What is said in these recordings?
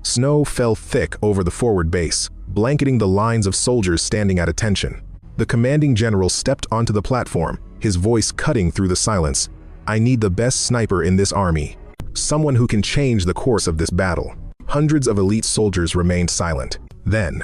Snow fell thick over the forward base, blanketing the lines of soldiers standing at attention. The commanding general stepped onto the platform, his voice cutting through the silence. "I need the best sniper in this army. Someone who can change the course of this battle." Hundreds of elite soldiers remained silent. Then,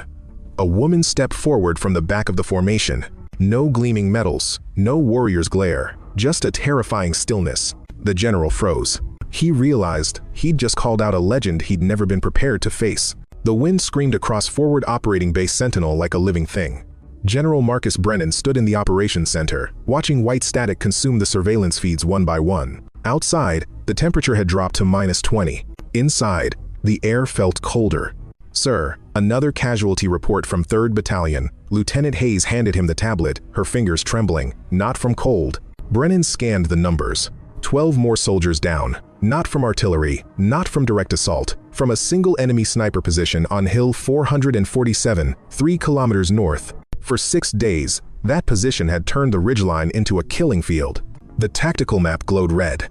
a woman stepped forward from the back of the formation. No gleaming metals, no warrior's glare, just a terrifying stillness. The general froze. He realized he'd just called out a legend he'd never been prepared to face. The wind screamed across forward operating base Sentinel like a living thing. General Marcus Brennan stood in the operations center, watching white static consume the surveillance feeds one by one. Outside, the temperature had dropped to -20. Inside, the air felt colder. "Sir, another casualty report from 3rd Battalion." Lieutenant Hayes handed him the tablet, her fingers trembling. "Not from cold." Brennan scanned the numbers. 12 more soldiers down. Not from artillery, not from direct assault, from a single enemy sniper position on Hill 447, 3 kilometers north. For 6 days, that position had turned the ridgeline into a killing field. The tactical map glowed red.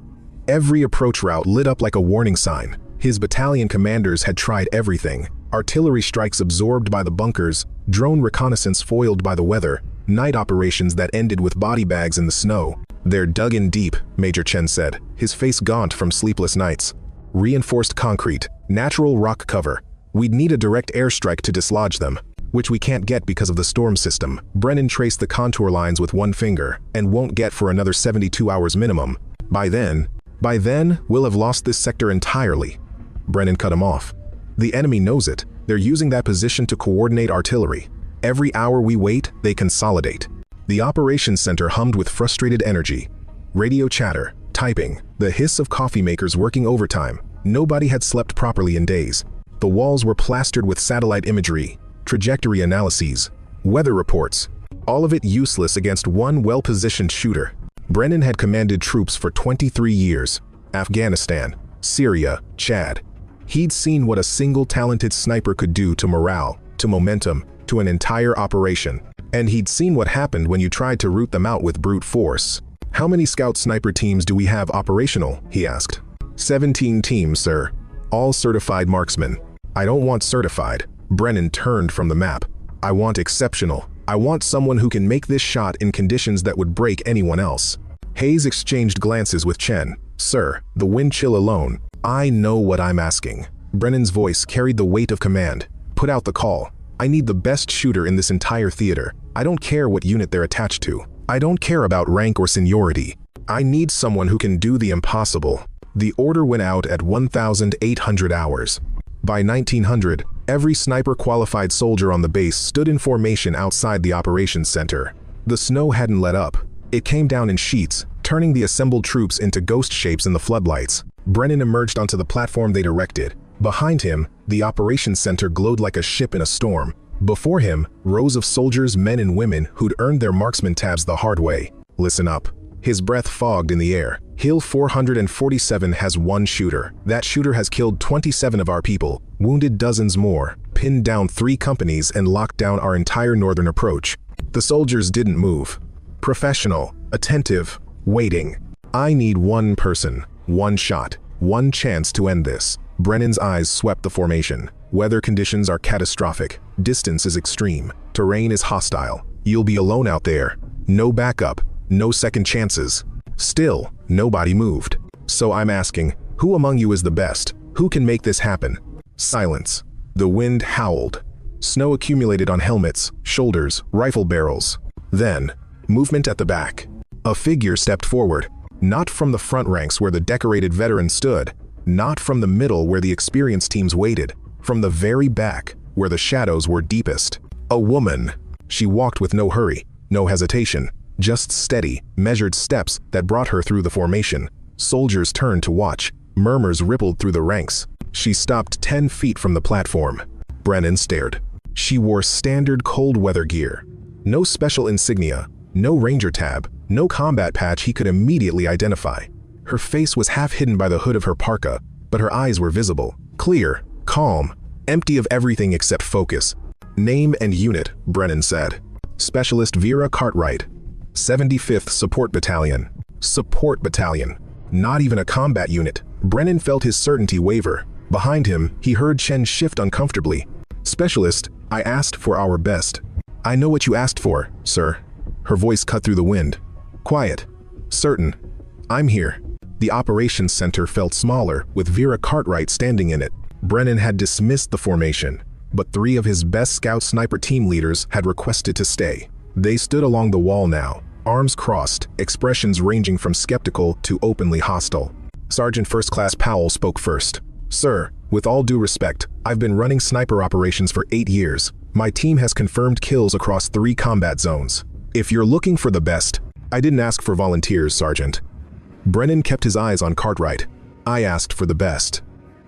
Every approach route lit up like a warning sign. His battalion commanders had tried everything. Artillery strikes absorbed by the bunkers, drone reconnaissance foiled by the weather, night operations that ended with body bags in the snow. "They're dug in deep," Major Chen said, his face gaunt from sleepless nights. "Reinforced concrete, natural rock cover. We'd need a direct airstrike to dislodge them, which we can't get because of the storm system." Brennan traced the contour lines with one finger, "and won't get for another 72 hours minimum. By then, we'll have lost this sector entirely." Brennan cut him off. "The enemy knows it. They're using that position to coordinate artillery. Every hour we wait, they consolidate." The operations center hummed with frustrated energy. Radio chatter, typing, the hiss of coffee makers working overtime. Nobody had slept properly in days. The walls were plastered with satellite imagery, trajectory analyses, weather reports, all of it useless against one well-positioned shooter. Brennan had commanded troops for 23 years. Afghanistan, Syria, Chad. He'd seen what a single talented sniper could do to morale, to momentum, to an entire operation. And he'd seen what happened when you tried to root them out with brute force. "How many scout sniper teams do we have operational?" he asked. 17 teams, sir. All certified marksmen." "I don't want certified." Brennan turned from the map. "I want exceptional. I want someone who can make this shot in conditions that would break anyone else." Hayes exchanged glances with Chen. "Sir, the wind chill alone." "I know what I'm asking." Brennan's voice carried the weight of command. "Put out the call. I need the best shooter in this entire theater. I don't care what unit they're attached to. I don't care about rank or seniority. I need someone who can do the impossible." The order went out at 1,800 hours. By 1900, every sniper-qualified soldier on the base stood in formation outside the operations center. The snow hadn't let up. It came down in sheets, turning the assembled troops into ghost shapes in the floodlights. Brennan emerged onto the platform they'd erected. Behind him, the operations center glowed like a ship in a storm. Before him, rows of soldiers, men and women who'd earned their marksman tabs the hard way. "Listen up." His breath fogged in the air. "Hill 447 has one shooter. That shooter has killed 27 of our people, wounded dozens more, pinned down 3 companies and locked down our entire northern approach." The soldiers didn't move. Professional, attentive, waiting. "I need one person, one shot, one chance to end this." Brennan's eyes swept the formation. "Weather conditions are catastrophic. Distance is extreme. Terrain is hostile. You'll be alone out there. No backup, no second chances." Still, nobody moved. "So I'm asking, who among you is the best? Who can make this happen?" Silence. The wind howled. Snow accumulated on helmets, shoulders, rifle barrels. Then, movement at the back. A figure stepped forward. Not from the front ranks where the decorated veteran stood. Not from the middle where the experienced teams waited. From the very back, where the shadows were deepest. A woman. She walked with no hurry, no hesitation. Just steady, measured steps that brought her through the formation. Soldiers turned to watch. Murmurs rippled through the ranks. She stopped 10 feet from the platform. Brennan stared. She wore standard cold weather gear. No special insignia, no ranger tab, no combat patch he could immediately identify. Her face was half hidden by the hood of her parka, but her eyes were visible. Clear, calm, empty of everything except focus. "Name and unit," Brennan said. "Specialist Vera Cartwright, 75th Support Battalion." Support Battalion. Not even a combat unit. Brennan felt his certainty waver. Behind him, he heard Chen shift uncomfortably. "Specialist, I asked for our best." "I know what you asked for, sir." Her voice cut through the wind. "Quiet. Certain. I'm here." The operations center felt smaller, with Vera Cartwright standing in it. Brennan had dismissed the formation, but 3 of his best scout sniper team leaders had requested to stay. They stood along the wall now, arms crossed, expressions ranging from skeptical to openly hostile. Sergeant First Class Powell spoke first. "Sir, with all due respect, I've been running sniper operations for 8 years. My team has confirmed kills across 3 combat zones. If you're looking for the best, I didn't ask for volunteers, Sergeant." Brennan kept his eyes on Cartwright. "I asked for the best."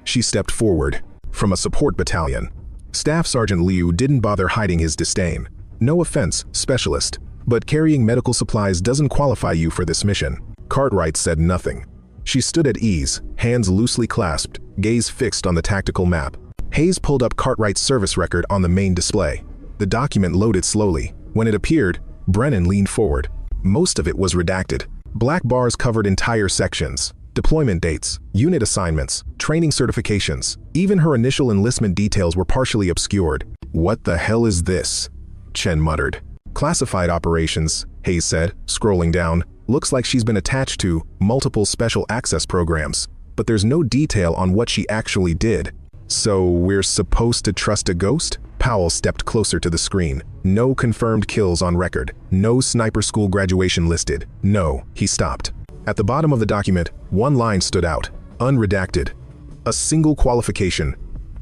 She stepped forward. "From a support battalion." Staff Sergeant Liu didn't bother hiding his disdain. "No offense, Specialist, but carrying medical supplies doesn't qualify you for this mission." Cartwright said nothing. She stood at ease, hands loosely clasped, gaze fixed on the tactical map. Hayes pulled up Cartwright's service record on the main display. The document loaded slowly. When it appeared, Brennan leaned forward. Most of it was redacted. Black bars covered entire sections. Deployment dates, unit assignments, training certifications. Even her initial enlistment details were partially obscured. "What the hell is this?" Chen muttered. "Classified operations," Hayes said, scrolling down. "Looks like she's been attached to multiple special access programs, but there's no detail on what she actually did." "So we're supposed to trust a ghost?" Powell stepped closer to the screen. "No confirmed kills on record. No sniper school graduation listed. No." He stopped. At the bottom of the document, one line stood out. Unredacted. A single qualification.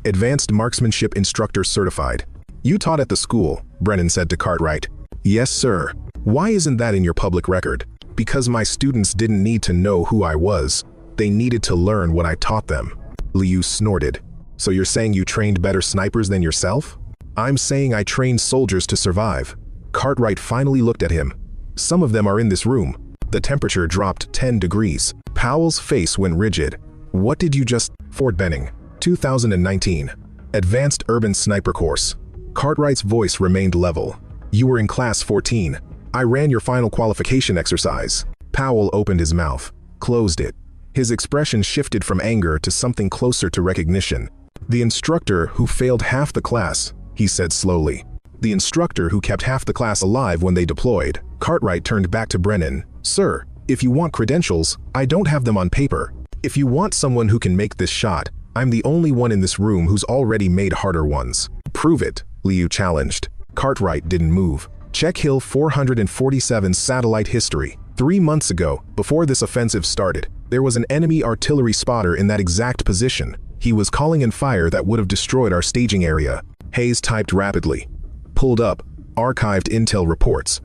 Advanced Marksmanship Instructor Certified. "You taught at the school," Brennan said to Cartwright. "Yes, sir." "Why isn't that in your public record?" "Because my students didn't need to know who I was. They needed to learn what I taught them." Liu snorted. "So you're saying you trained better snipers than yourself?" "I'm saying I trained soldiers to survive." Cartwright finally looked at him. "Some of them are in this room." The temperature dropped 10 degrees. Powell's face went rigid. "What did you just—" Fort Benning, 2019. Advanced Urban Sniper Course. Cartwright's voice remained level. "You were in Class 14. I ran your final qualification exercise." Powell opened his mouth, closed it. His expression shifted from anger to something closer to recognition. "The instructor who failed half the class," he said slowly. "The instructor who kept half the class alive when they deployed." Cartwright turned back to Brennan. "Sir, if you want credentials, I don't have them on paper. If you want someone who can make this shot, I'm the only one in this room who's already made harder ones." "Prove it," Liu challenged. Cartwright didn't move. Check Hill 447 satellite history. 3 months ago, before this offensive started, there was an enemy artillery spotter in that exact position. He was calling in fire that would have destroyed our staging area. Hayes typed rapidly. Pulled up. Archived intel reports.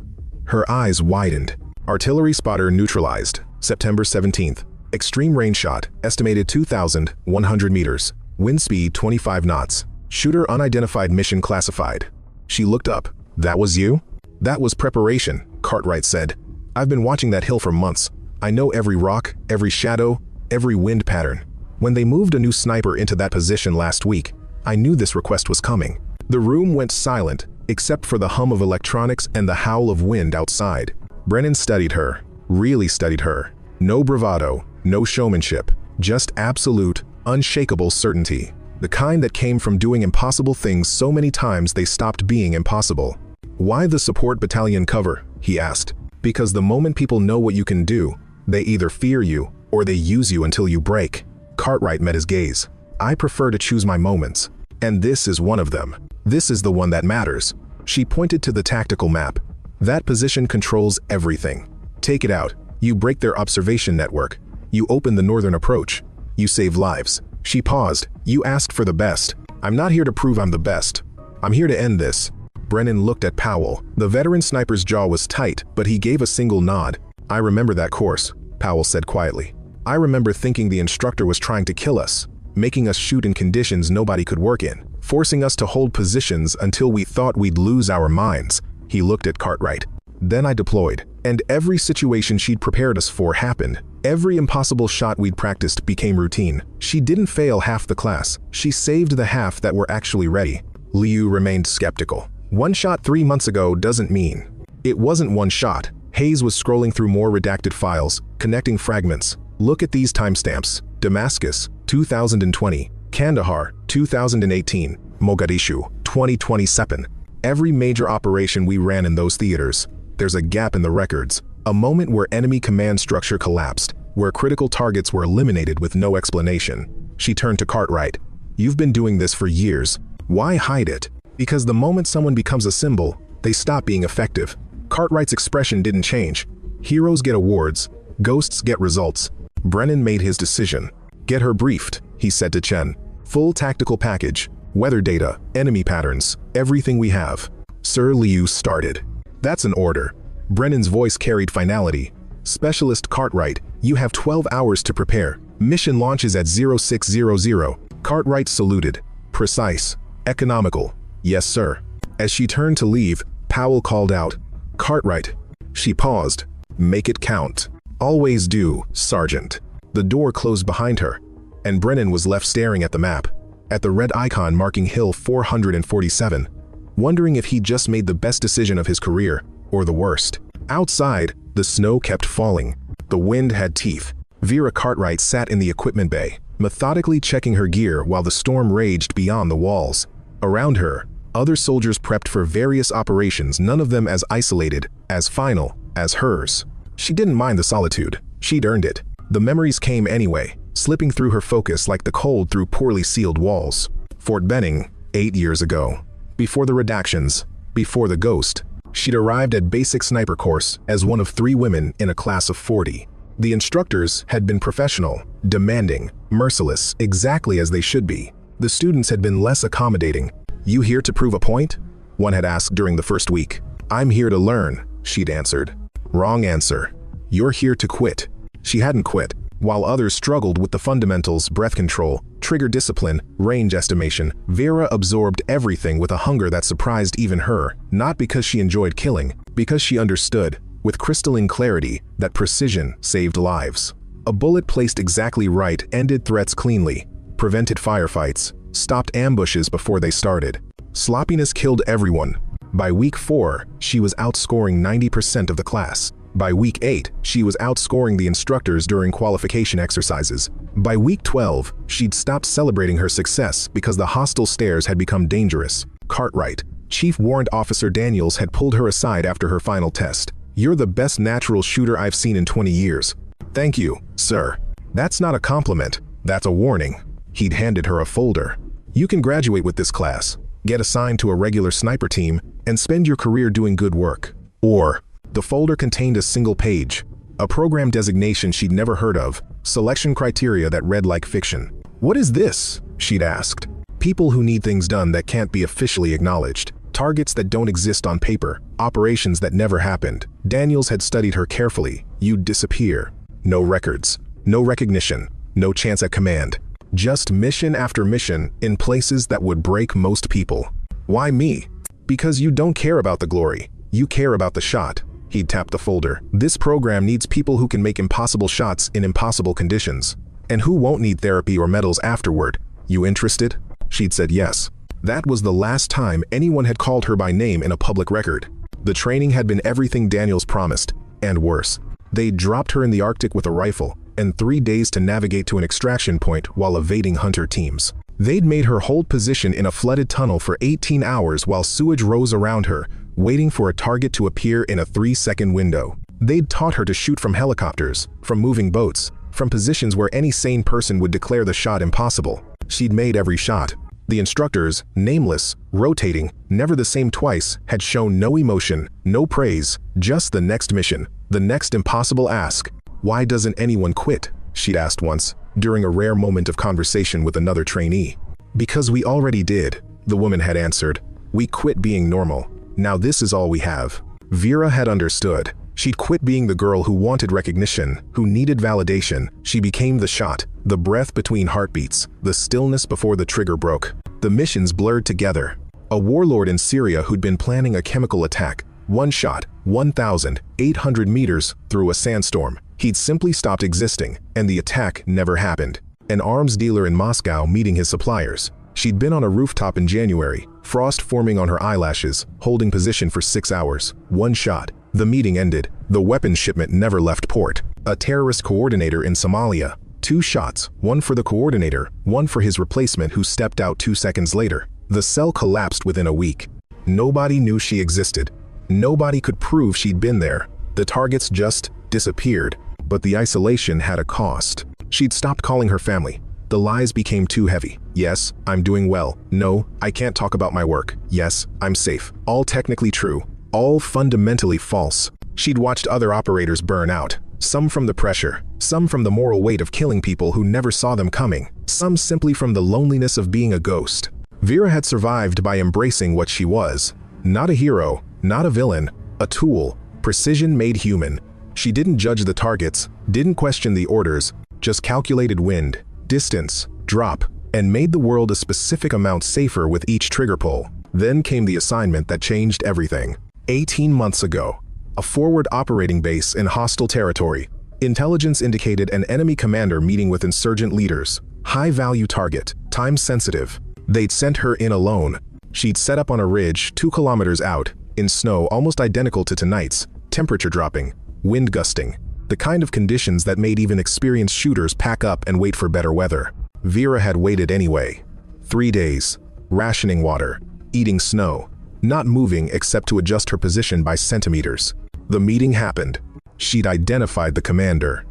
Her eyes widened. Artillery spotter neutralized. September 17th. Extreme range shot, estimated 2,100 meters. Wind speed 25 knots. Shooter unidentified, mission classified. She looked up. "That was you?" "That was preparation," Cartwright said. "I've been watching that hill for months. I know every rock, every shadow, every wind pattern. When they moved a new sniper into that position last week, I knew this request was coming." The room went silent, except for the hum of electronics and the howl of wind outside. Brennan studied her, really studied her. No bravado, no showmanship, just absolute, unshakable certainty. The kind that came from doing impossible things so many times they stopped being impossible. "Why the support battalion cover?" he asked. "Because the moment people know what you can do, they either fear you or they use you until you break." Cartwright met his gaze. "I prefer to choose my moments. And this is one of them. This is the one that matters." She pointed to the tactical map. "That position controls everything. Take it out. You break their observation network. You open the northern approach. You save lives." She paused. "You asked for the best. I'm not here to prove I'm the best. I'm here to end this." Brennan looked at Powell. The veteran sniper's jaw was tight, but he gave a single nod. "I remember that course," Powell said quietly. "I remember thinking the instructor was trying to kill us, making us shoot in conditions nobody could work in, forcing us to hold positions until we thought we'd lose our minds." He looked at Cartwright. "Then I deployed, and every situation she'd prepared us for happened. Every impossible shot we'd practiced became routine. She didn't fail half the class. She saved the half that were actually ready." Liu remained skeptical. "One shot 3 months ago doesn't mean." "It wasn't one shot." Hayes was scrolling through more redacted files, connecting fragments. "Look at these timestamps. Damascus, 2020. Kandahar, 2018. Mogadishu, 2027. Every major operation we ran in those theaters. There's a gap in the records. A moment where enemy command structure collapsed, where critical targets were eliminated with no explanation. She turned to Cartwright. You've been doing this for years. Why hide it? Because the moment someone becomes a symbol, they stop being effective. Cartwright's expression didn't change. Heroes get awards, ghosts get results. Brennan made his decision. Get her briefed, he said to Chen. Full tactical package, weather data, enemy patterns, everything we have. Sir Liu started. That's an order. Brennan's voice carried finality. Specialist Cartwright, you have 12 hours to prepare. Mission launches at 0600. Cartwright saluted. Precise. Economical. Yes, sir. As she turned to leave, Powell called out, Cartwright. She paused. Make it count. Always do, Sergeant. The door closed behind her, and Brennan was left staring at the map, at the red icon marking Hill 447, wondering if he just made the best decision of his career, or the worst. Outside, the snow kept falling. The wind had teeth. Vera Cartwright sat in the equipment bay, methodically checking her gear while the storm raged beyond the walls. Around her, other soldiers prepped for various operations, none of them as isolated, as final, as hers. She didn't mind the solitude. She'd earned it. The memories came anyway, slipping through her focus like the cold through poorly sealed walls. Fort Benning, 8 years ago. Before the redactions, before the ghost, she'd arrived at basic sniper course as one of 3 women in a class of 40. The instructors had been professional, demanding, merciless, exactly as they should be. The students had been less accommodating. You here to prove a point? One had asked during the first week. I'm here to learn, she'd answered. Wrong answer. You're here to quit. She hadn't quit. While others struggled with the fundamentals, breath control, trigger discipline, range estimation, Vera absorbed everything with a hunger that surprised even her, not because she enjoyed killing, because she understood, with crystalline clarity, that precision saved lives. A bullet placed exactly right ended threats cleanly, prevented firefights, stopped ambushes before they started. Sloppiness killed everyone. By week 4, she was outscoring 90% of the class. By week 8, she was outscoring the instructors during qualification exercises. By week 12, she'd stopped celebrating her success because the hostile stares had become dangerous. Cartwright, Chief Warrant Officer Daniels had pulled her aside after her final test. You're the best natural shooter I've seen in 20 years. Thank you, sir. That's not a compliment, that's a warning. He'd handed her a folder. You can graduate with this class, get assigned to a regular sniper team, and spend your career doing good work. Or, the folder contained a single page, a program designation she'd never heard of, selection criteria that read like fiction. What is this? She'd asked. People who need things done that can't be officially acknowledged. Targets that don't exist on paper. Operations that never happened. Daniels had studied her carefully. You'd disappear. No records. No recognition. No chance at command. Just mission after mission in places that would break most people. Why me? Because you don't care about the glory. You care about the shot. He'd tapped the folder. This program needs people who can make impossible shots in impossible conditions. And who won't need therapy or medals afterward. You interested? She'd said yes. That was the last time anyone had called her by name in a public record. The training had been everything Daniels promised, and worse. They'd dropped her in the Arctic with a rifle, and 3 days to navigate to an extraction point while evading hunter teams. They'd made her hold position in a flooded tunnel for 18 hours while sewage rose around her, waiting for a target to appear in a 3-second window. They'd taught her to shoot from helicopters, from moving boats, from positions where any sane person would declare the shot impossible. She'd made every shot. The instructors, nameless, rotating, never the same twice, had shown no emotion, no praise, just the next mission, the next impossible ask. Why doesn't anyone quit? She'd asked once, during a rare moment of conversation with another trainee. Because we already did, the woman had answered. We quit being normal. Now this is all we have. Vera had understood. She'd quit being the girl who wanted recognition, who needed validation. She became the shot, the breath between heartbeats, the stillness before the trigger broke. The missions blurred together. A warlord in Syria who'd been planning a chemical attack. One shot, 1,800 meters through a sandstorm. He'd simply stopped existing, and the attack never happened. An arms dealer in Moscow meeting his suppliers. She'd been on a rooftop in January, frost forming on her eyelashes, holding position for 6 hours. One shot. The meeting ended. The weapons shipment never left port. A terrorist coordinator in Somalia. 2 shots, one for the coordinator, one for his replacement who stepped out 2 seconds later. The cell collapsed within a week. Nobody knew she existed. Nobody could prove she'd been there. The targets just disappeared. But the isolation had a cost. She'd stopped calling her family. The lies became too heavy. Yes, I'm doing well. No, I can't talk about my work. Yes, I'm safe. All technically true. All fundamentally false. She'd watched other operators burn out. Some from the pressure. Some from the moral weight of killing people who never saw them coming. Some simply from the loneliness of being a ghost. Vera had survived by embracing what she was. Not a hero, not a villain, a tool. Precision made human. She didn't judge the targets, didn't question the orders, just calculated wind, distance, drop, and made the world a specific amount safer with each trigger pull. Then came the assignment that changed everything. 18 months ago, a forward operating base in hostile territory. Intelligence indicated an enemy commander meeting with insurgent leaders. High-value target, time-sensitive. They'd sent her in alone. She'd set up on a ridge 2 kilometers out, in snow almost identical to tonight's, temperature dropping, wind gusting, the kind of conditions that made even experienced shooters pack up and wait for better weather. Vera had waited anyway. 3 days, rationing water, eating snow, not moving except to adjust her position by centimeters. The meeting happened. She'd identified the commander,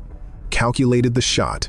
calculated the shot,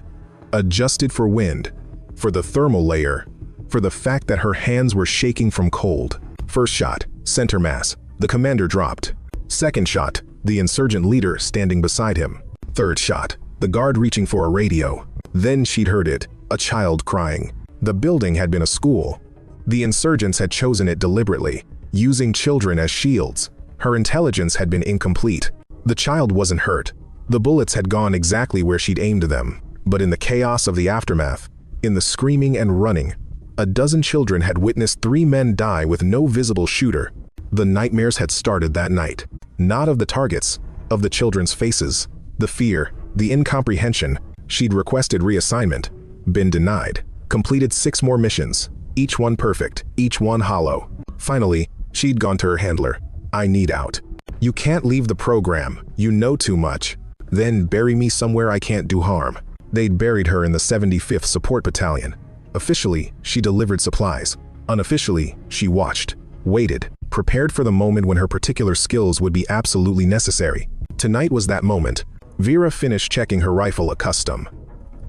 adjusted for wind, for the thermal layer, for the fact that her hands were shaking from cold. First shot, center mass, the commander dropped. Second shot, the insurgent leader standing beside him. Third shot, the guard reaching for a radio. Then she'd heard it, a child crying. The building had been a school. The insurgents had chosen it deliberately, using children as shields. Her intelligence had been incomplete. The child wasn't hurt. The bullets had gone exactly where she'd aimed them. But in the chaos of the aftermath, in the screaming and running, a dozen children had witnessed 3 men die with no visible shooter. The nightmares had started that night. Not of the targets, of the children's faces. The fear, the incomprehension. She'd requested reassignment, been denied. Completed 6 more missions, each one perfect, each one hollow. Finally, she'd gone to her handler. I need out. You can't leave the program, you know too much. Then bury me somewhere I can't do harm. They'd buried her in the 75th Support Battalion. Officially, she delivered supplies. Unofficially, she watched, waited, prepared for the moment when her particular skills would be absolutely necessary. Tonight was that moment. Vera finished checking her rifle, a custom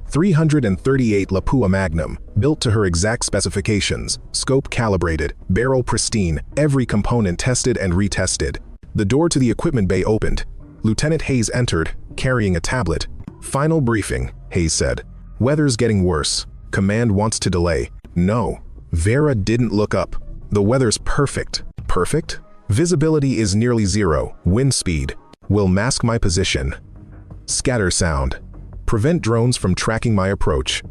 338 Lapua Magnum, built to her exact specifications, scope calibrated, barrel pristine, every component tested and retested. The door to the equipment bay opened. Lieutenant Hayes entered, carrying a tablet. Final briefing, Hayes said. Weather's getting worse. Command wants to delay. No. Vera didn't look up. The weather's perfect. Perfect? Visibility is nearly 0. Wind speed. Will mask my position. Scatter sound. Prevent drones from tracking my approach.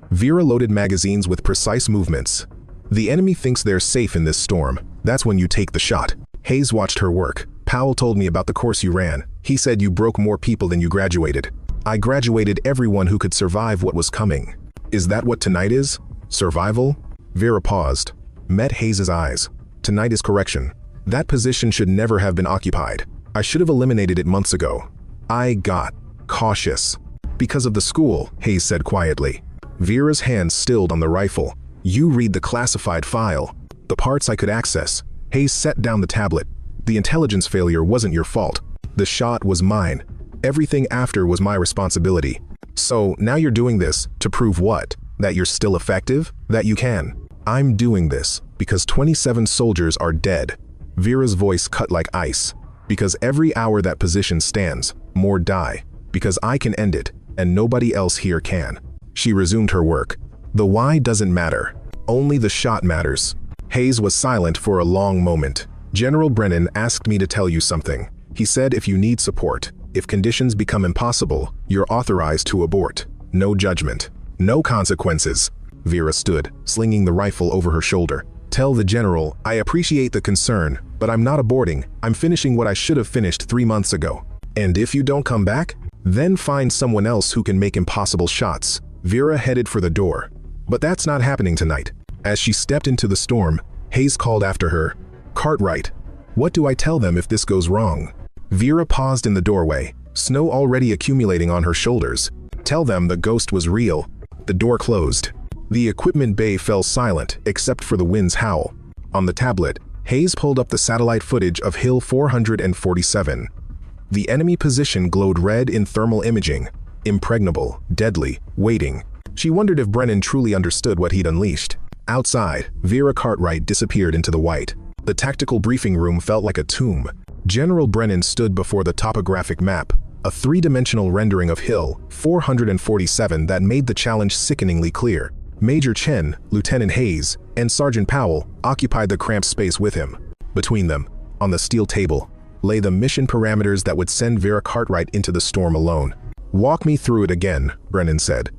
Vera loaded magazines with precise movements. The enemy thinks they're safe in this storm. That's when you take the shot. Hayes watched her work. Powell told me about the course you ran. He said you broke more people than you graduated. I graduated everyone who could survive what was coming. Is that what tonight is? Survival? Vera paused, met Hayes' eyes. Tonight is correction. That position should never have been occupied. I should have eliminated it months ago. I got cautious. Because of the school, Hayes said quietly. Vera's hand stilled on the rifle. You read the classified file. The parts I could access. Hayes set down the tablet. The intelligence failure wasn't your fault. The shot was mine. Everything after was my responsibility. So now you're doing this to prove what? That you're still effective? That you can? I'm doing this because 27 soldiers are dead. Vera's voice cut like ice. Because every hour that position stands, more die. Because I can end it, and nobody else here can. She resumed her work. The why doesn't matter. Only the shot matters. Hayes was silent for a long moment. General Brennan asked me to tell you something. He said if you need support, if conditions become impossible, you're authorized to abort. No judgment. No consequences. Vera stood, slinging the rifle over her shoulder. Tell the general, I appreciate the concern, but I'm not aborting. I'm finishing what I should have finished 3 months ago. And if you don't come back, then find someone else who can make impossible shots. Vera headed for the door. But that's not happening tonight. As she stepped into the storm, Hayes called after her, Cartwright, what do I tell them if this goes wrong? Vera paused in the doorway, snow already accumulating on her shoulders. Tell them the ghost was real. The door closed. The equipment bay fell silent, except for the wind's howl. On the tablet, Hayes pulled up the satellite footage of Hill 447. The enemy position glowed red in thermal imaging. Impregnable, deadly, waiting. She wondered if Brennan truly understood what he'd unleashed. Outside, Vera Cartwright disappeared into the white. The tactical briefing room felt like a tomb. General Brennan stood before the topographic map, a three-dimensional rendering of Hill 447 that made the challenge sickeningly clear. Major Chen, Lieutenant Hayes, and Sergeant Powell occupied the cramped space with him. Between them, on the steel table, lay the mission parameters that would send Vera Cartwright into the storm alone. "Walk me through it again," Brennan said.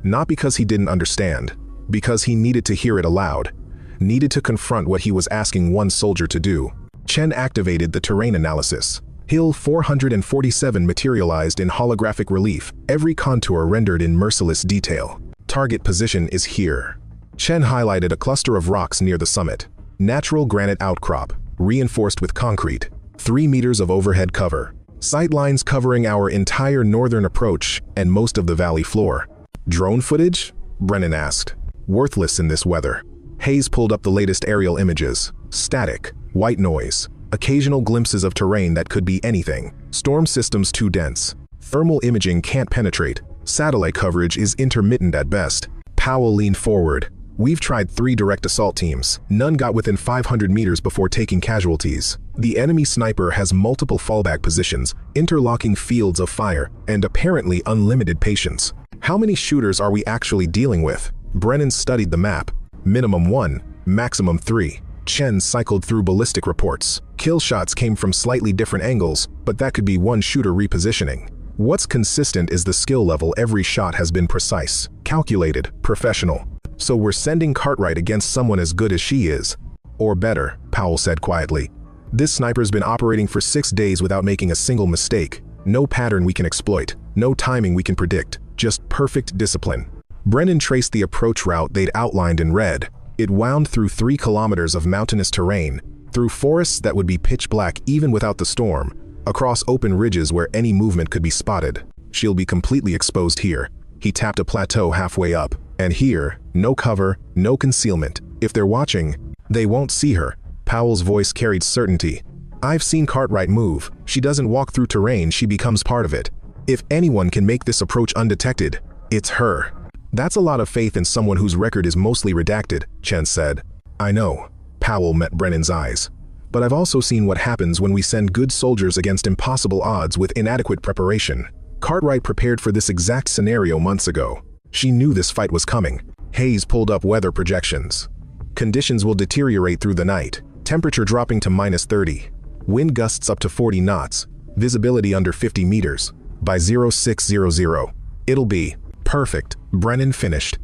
Not because he didn't understand, because he needed to hear it aloud, needed to confront what he was asking one soldier to do. Chen activated the terrain analysis. Hill 447 materialized in holographic relief, every contour rendered in merciless detail. Target position is here. Chen highlighted a cluster of rocks near the summit. Natural granite outcrop, reinforced with concrete. 3 meters of overhead cover. Sightlines covering our entire northern approach and most of the valley floor. Drone footage? Brennan asked. Worthless in this weather. Hayes pulled up the latest aerial images. Static, white noise, occasional glimpses of terrain that could be anything. Storm systems too dense. Thermal imaging can't penetrate. Satellite coverage is intermittent at best. Powell leaned forward. We've tried 3 direct assault teams. None got within 500 meters before taking casualties. The enemy sniper has multiple fallback positions, interlocking fields of fire, and apparently unlimited patience. How many shooters are we actually dealing with? Brennan studied the map. Minimum 1, maximum 3. Chen cycled through ballistic reports. Kill shots came from slightly different angles, but that could be one shooter repositioning. What's consistent is the skill level. Every shot has been precise, calculated, professional. So we're sending Cartwright against someone as good as she is. Or better, Powell said quietly. This sniper's been operating for 6 days without making a single mistake. No pattern we can exploit, no timing we can predict, just perfect discipline. Brennan traced the approach route they'd outlined in red. It wound through 3 kilometers of mountainous terrain, through forests that would be pitch black even without the storm, across open ridges where any movement could be spotted. She'll be completely exposed here. He tapped a plateau halfway up. And here, no cover, no concealment. If they're watching, they won't see her. Powell's voice carried certainty. I've seen Cartwright move. She doesn't walk through terrain, she becomes part of it. If anyone can make this approach undetected, it's her. That's a lot of faith in someone whose record is mostly redacted, Chen said. I know. Powell met Brennan's eyes. But I've also seen what happens when we send good soldiers against impossible odds with inadequate preparation. Cartwright prepared for this exact scenario months ago. She knew this fight was coming. Hayes pulled up weather projections. Conditions will deteriorate through the night. Temperature dropping to -30. Wind gusts up to 40 knots. Visibility under 50 meters. By 0600. It'll be perfect, Brennan finished.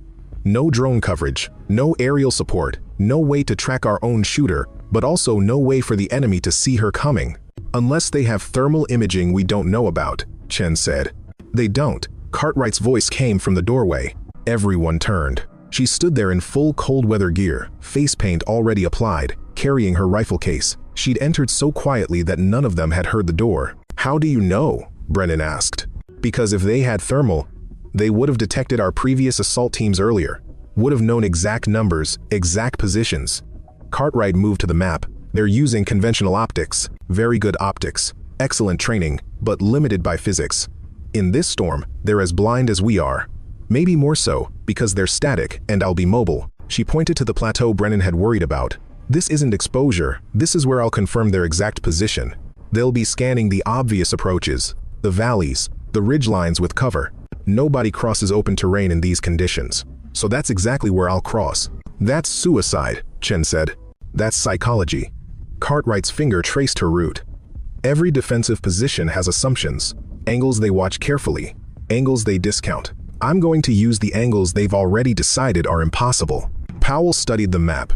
No drone coverage, no aerial support, no way to track our own shooter, but also no way for the enemy to see her coming. Unless they have thermal imaging we don't know about, Chen said. They don't. Cartwright's voice came from the doorway. Everyone turned. She stood there in full cold weather gear, face paint already applied, carrying her rifle case. She'd entered so quietly that none of them had heard the door. How do you know? Brennan asked. Because if they had thermal, they would have detected our previous assault teams earlier, would have known exact numbers, exact positions. Cartwright moved to the map. They're using conventional optics, very good optics, excellent training, but limited by physics. In this storm, they're as blind as we are. Maybe more so, because they're static and I'll be mobile. She pointed to the plateau Brennan had worried about. This isn't exposure, this is where I'll confirm their exact position. They'll be scanning the obvious approaches, the valleys, the ridgelines with cover. Nobody crosses open terrain in these conditions. So that's exactly where I'll cross. That's suicide, Chen said. That's psychology. Cartwright's finger traced her route. Every defensive position has assumptions. Angles they watch carefully, angles they discount. I'm going to use the angles they've already decided are impossible. Powell studied the map.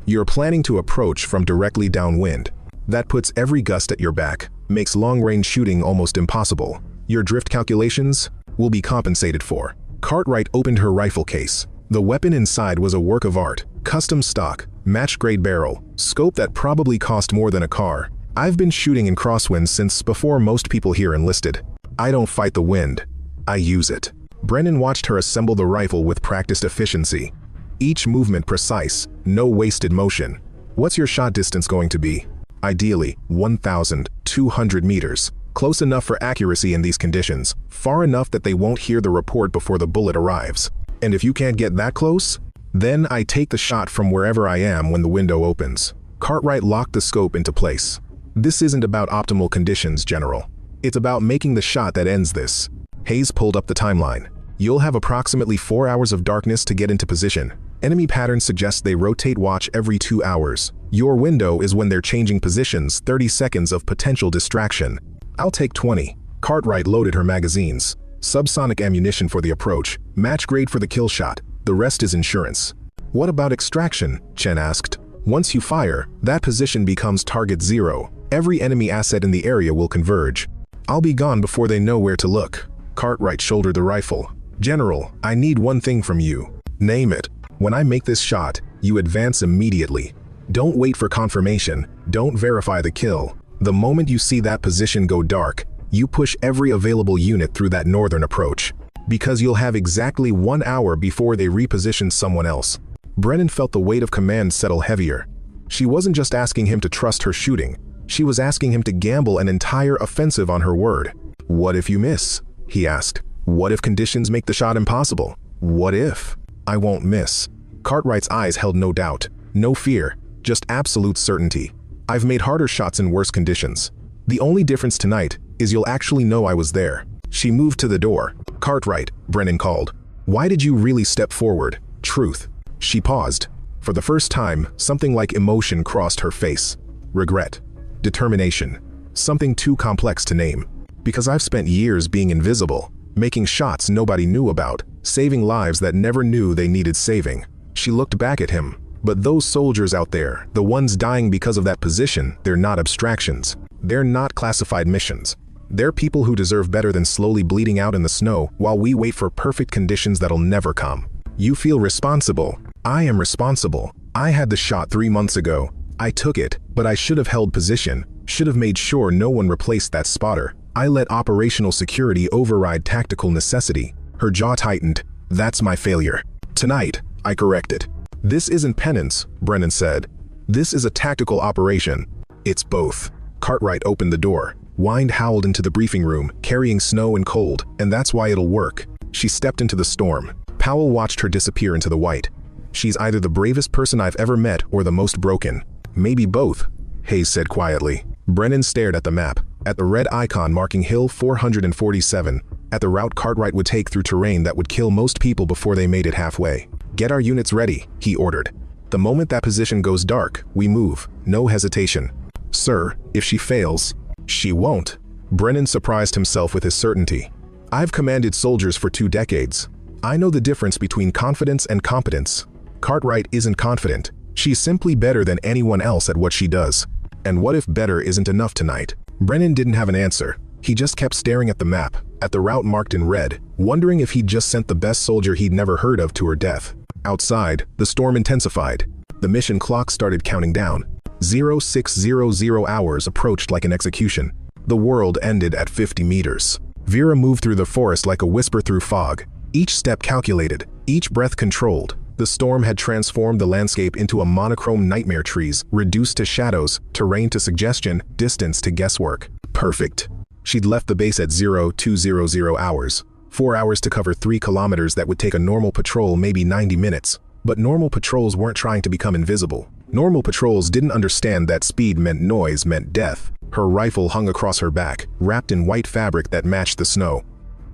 You're planning to approach from directly downwind. That puts every gust at your back, makes long-range shooting almost impossible. Your drift calculations will be compensated for. Cartwright opened her rifle case. The weapon inside was a work of art, custom stock, match-grade barrel, scope that probably cost more than a car. I've been shooting in crosswinds since before most people here enlisted. I don't fight the wind, I use it. Brennan watched her assemble the rifle with practiced efficiency. Each movement precise, no wasted motion. What's your shot distance going to be? Ideally, 1,200 meters. Close enough for accuracy in these conditions, far enough that they won't hear the report before the bullet arrives. And if you can't get that close, then I take the shot from wherever I am when the window opens. Cartwright locked the scope into place. This isn't about optimal conditions, General. It's about making the shot that ends this. Hayes pulled up the timeline. You'll have approximately 4 hours of darkness to get into position. Enemy patterns suggest they rotate watch every 2 hours. Your window is when they're changing positions, 30 seconds of potential distraction. I'll take 20. Cartwright loaded her magazines. Subsonic ammunition for the approach, match grade for the kill shot. The rest is insurance. What about extraction? Chen asked. Once you fire, that position becomes target 0. Every enemy asset in the area will converge. I'll be gone before they know where to look. Cartwright shouldered the rifle. General, I need one thing from you. Name it. When I make this shot, you advance immediately. Don't wait for confirmation. Don't verify the kill. The moment you see that position go dark, you push every available unit through that northern approach. Because you'll have exactly 1 hour before they reposition someone else. Brennan felt the weight of command settle heavier. She wasn't just asking him to trust her shooting. She was asking him to gamble an entire offensive on her word. What if you miss? He asked. What if conditions make the shot impossible? What if? I won't miss. Cartwright's eyes held no doubt, no fear, just absolute certainty. I've made harder shots in worse conditions. The only difference tonight is you'll actually know I was there. She moved to the door. Cartwright, Brennan called. Why did you really step forward? Truth. She paused. For the first time, something like emotion crossed her face. Regret. Determination. Something too complex to name. Because I've spent years being invisible, making shots nobody knew about, saving lives that never knew they needed saving. She looked back at him. But those soldiers out there, the ones dying because of that position, they're not abstractions. They're not classified missions. They're people who deserve better than slowly bleeding out in the snow while we wait for perfect conditions that'll never come. You feel responsible. I am responsible. I had the shot 3 months ago. I took it, but I should have held position, should have made sure no one replaced that spotter. I let operational security override tactical necessity. Her jaw tightened. That's my failure. Tonight, I corrected. This isn't penance, Brennan said. This is a tactical operation. It's both. Cartwright opened the door. Wind howled into the briefing room, carrying snow and cold, and that's why it'll work. She stepped into the storm. Powell watched her disappear into the white. She's either the bravest person I've ever met or the most broken. Maybe both, Hayes said quietly. Brennan stared at the map, at the red icon marking Hill 447, at the route Cartwright would take through terrain that would kill most people before they made it halfway. Get our units ready, he ordered. The moment that position goes dark, we move, no hesitation. Sir, if she fails, she won't. Brennan surprised himself with his certainty. I've commanded soldiers for 2 decades. I know the difference between confidence and competence. Cartwright isn't confident. She's simply better than anyone else at what she does. And what if better isn't enough tonight? Brennan didn't have an answer. He just kept staring at the map, at the route marked in red, wondering if he'd just sent the best soldier he'd never heard of to her death. Outside, the storm intensified. The mission clock started counting down. 0600 hours approached like an execution. The world ended at 50 meters. Vera moved through the forest like a whisper through fog. Each step calculated, each breath controlled. The storm had transformed the landscape into a monochrome nightmare: trees reduced to shadows, terrain to suggestion, distance to guesswork. Perfect. She'd left the base at 0200 hours. 4 hours to cover 3 kilometers that would take a normal patrol maybe 90 minutes. But normal patrols weren't trying to become invisible. Normal patrols didn't understand that speed meant noise meant death. Her rifle hung across her back, wrapped in white fabric that matched the snow.